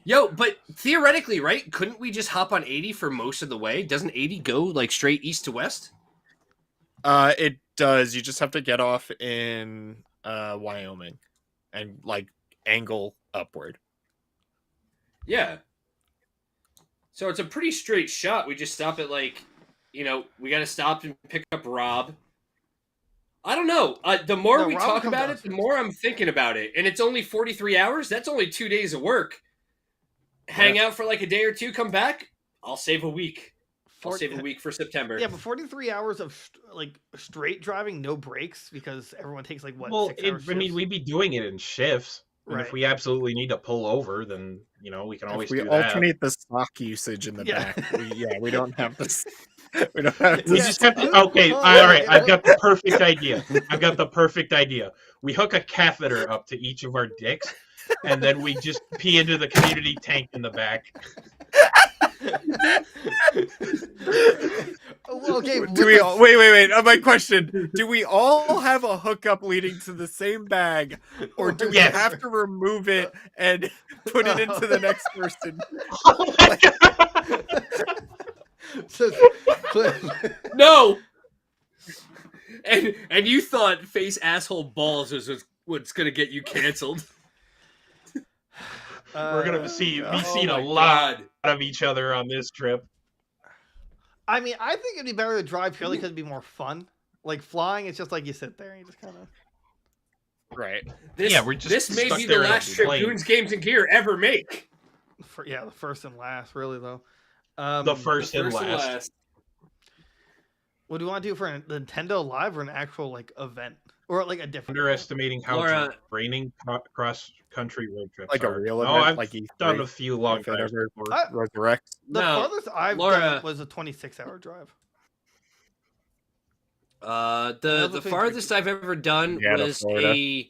Yo, but theoretically, right? Couldn't we just hop on 80 for most of the way? Doesn't 80 go like straight east to west? It does. You just have to get off in Wyoming and like angle upward. Yeah. So it's a pretty straight shot. We just stop at like, we got to stop and pick up Rob. I don't know. The more No, we Rob talk comes about down it, the more I'm thinking about it. And it's only 43 hours. That's only 2 days of work. Hang out for like a day or two, come back. I'll save a week. I'll save a week for September. Yeah, but 43 hours of like straight driving, no breaks, because everyone takes like what? Well, 6 hour I mean, shifts? we'd be doing it in shifts. And Right. if we absolutely need to pull over, then we can always If we do that. alternate the stock usage in the Yeah. back, we don't have this. We don't have We to. just have to. Okay, all right. I've got the perfect idea. We hook a catheter up to each of our dicks, and then we just pee into the community tank in the back. Well, okay, Do we all, wait. My question: do we all have a hookup leading to the same bag, or do we Yes. have to remove it and put it into the next person? Oh my God. No! And you thought face asshole balls was what's going to get you canceled. We're gonna be seeing my a lot God. of each other on this trip. I mean, I think it'd be better to drive purely because it'd be more fun. Like flying, it's just like you sit there and you just kind of. Right. We're just This may stuck be there the in a last trip plane. Goons Games and Gear ever make. Yeah, the first and last, really though. The first and First and last. last. What do you want to do for a Nintendo Live or an actual like event or like a different? Underestimating how Laura- draining cross-country road trips Like a are. real No, event, I've like E3, done a few long if it drives ever before. resurrects. The No, farthest I've Laura- done was a 26-hour drive. The between farthest I've ever done Yeah, to was Florida.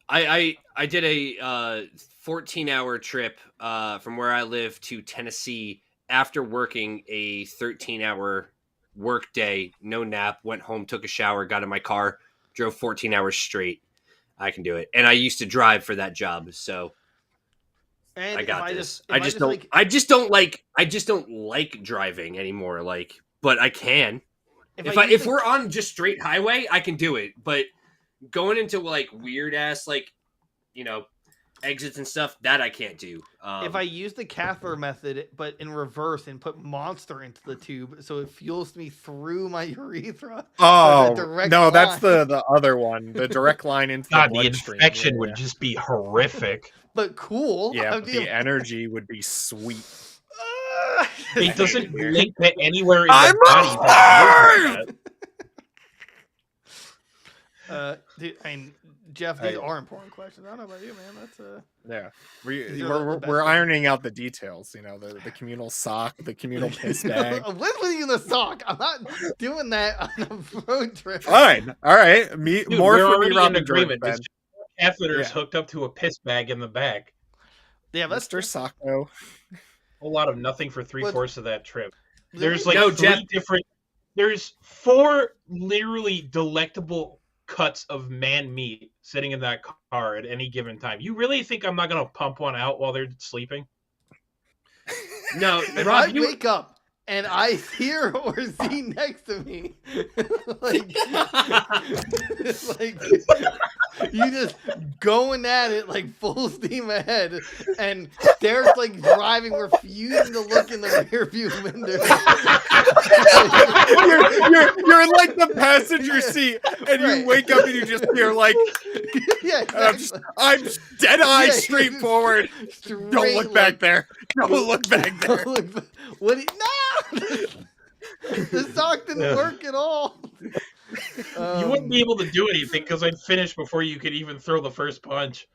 I did a 14-hour trip from where I live to Tennessee after working a 13-hour work day, no nap, went home, took a shower, got in my car, drove 14 hours straight. I can do it. And I used to drive for that job, so And I got if this. if I just don't I just don't like driving anymore, but I can. If we're on just straight highway, I can do it. But going into like weird ass exits and stuff, that I can't do. if I use the catheter method, but in reverse and put Monster into the tube, so it fuels me through my urethra. Oh direct no, that's line. the other one, the direct line into God, the the bloodstream. infection Yeah, would just be horrific. But cool. yeah, I'm but dealing- the energy would be sweet. It doesn't link to anywhere in I'm the body. that feels like that. Dude, I mean, Jeff, these are important questions. I don't know about you, man. That's Yeah, These are the best we're ones. ironing out the details. You know, the communal sock, the communal piss bag. When was you in the sock? I'm not doing that on a road trip. Fine, all right. Me Dude, more we're for already me, in Robin agreement. George, It's just catheters Yeah. hooked up to a piss bag in the back. Yeah, that's Mr. Sacco. A whole lot of nothing for 3/4 of that trip. There's like No, three Jeff- different. There's 4 literally delectable cuts of man meat sitting in that car at any given time. You really think I'm not gonna pump one out while they're sleeping? No, If Rob, I you wake up and I hear or see next to me, like, like you just going at it like full steam ahead, and Derek's like driving, refusing to look in the rear view window. You're in like the passenger seat, and Right. you wake up and you just hear like, Yeah, exactly. I'm dead eye Yeah, straight just forward. straight, Don't look back like, there. Don't look back there. don't look back. What? No, the sock didn't Yeah. work at all. You wouldn't be able to do anything because I'd finish before you could even throw the first punch.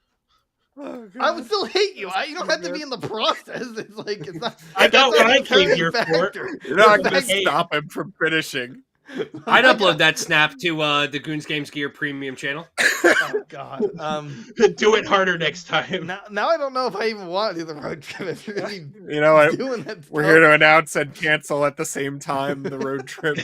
Oh, I would God. still hate you. You don't have to be in the process. It's like it's not. I got that's what not I a came determining here for. factor. You're not The gonna fact- stop him from finishing. I'd upload that snap to the Goons Games Gear Premium channel. Oh God. Do it harder next time. Now I don't know if I even want to do the road trip. If you're gonna be You know what? doing that, We're here to announce and cancel at the same time the road trip.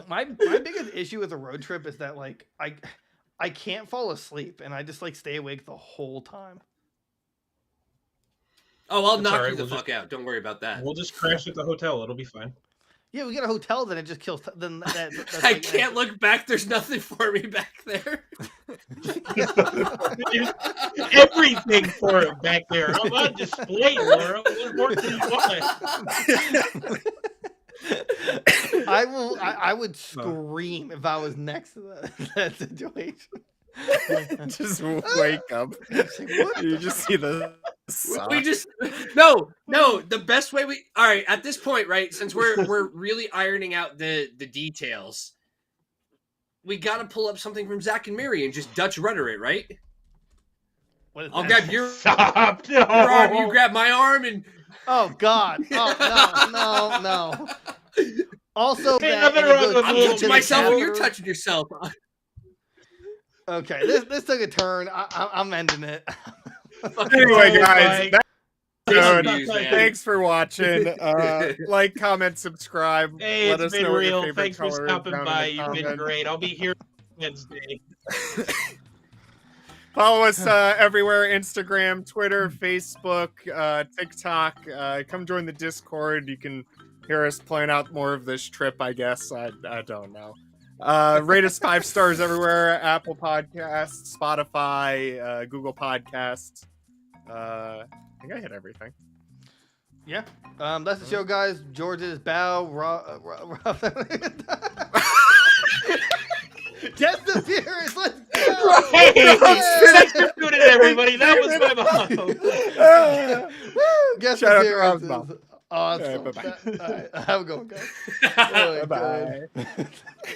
My biggest issue with a road trip is that like I can't fall asleep and I just like stay awake the whole time. Oh, I'll That's knock all right, you the we'll fuck out. Don't worry about that. We'll just crash at the hotel. It'll be fine. Yeah, we get a hotel, then it just kills. Then that's I like, can't look back. There's nothing for me back there. There's everything for it back there. I'm on display, Laura. What more can you want? I would scream if I was next to that situation. Just wake up. What You the- just see the sock. We just no. The best way we all right at this point, right? Since we're really ironing out the details, we got to pull up something from Zach and Miri and just Dutch rudder it, right? What is I'll that? grab your Stop! No. arm, you grab my arm, and Oh God! Oh no! Also, Hey, that, nothing and it wrong goes with I'm little into touching the myself, and you're catheter. touching yourself. Okay, this took a turn. I'm ending it. Anyway, Oh, guys, my- that's Views, man. thanks for watching. Like, comment, subscribe. Hey, Let it's us been know what your real. favorite Thanks for color is stopping down in by. the You've been comments. great. I'll be here Wednesday. Follow us everywhere: Instagram, Twitter, Facebook, TikTok. Come join the Discord. You can hear us playing out more of this trip. I guess I don't know. Rate us 5 stars everywhere: Apple Podcasts, Spotify, Google Podcasts. I think I hit everything. Yeah. That's the show, guys. George's bow. Guest appearance. Let's go. Hey, Yeah. thanks for tuning in, everybody. That was my mom. Woo! Guest Shout out to appearance Rob's mom. is awesome. All right, bye-bye. All right, have a good one, guys. Oh, my Bye-bye. God.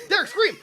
Derek, scream.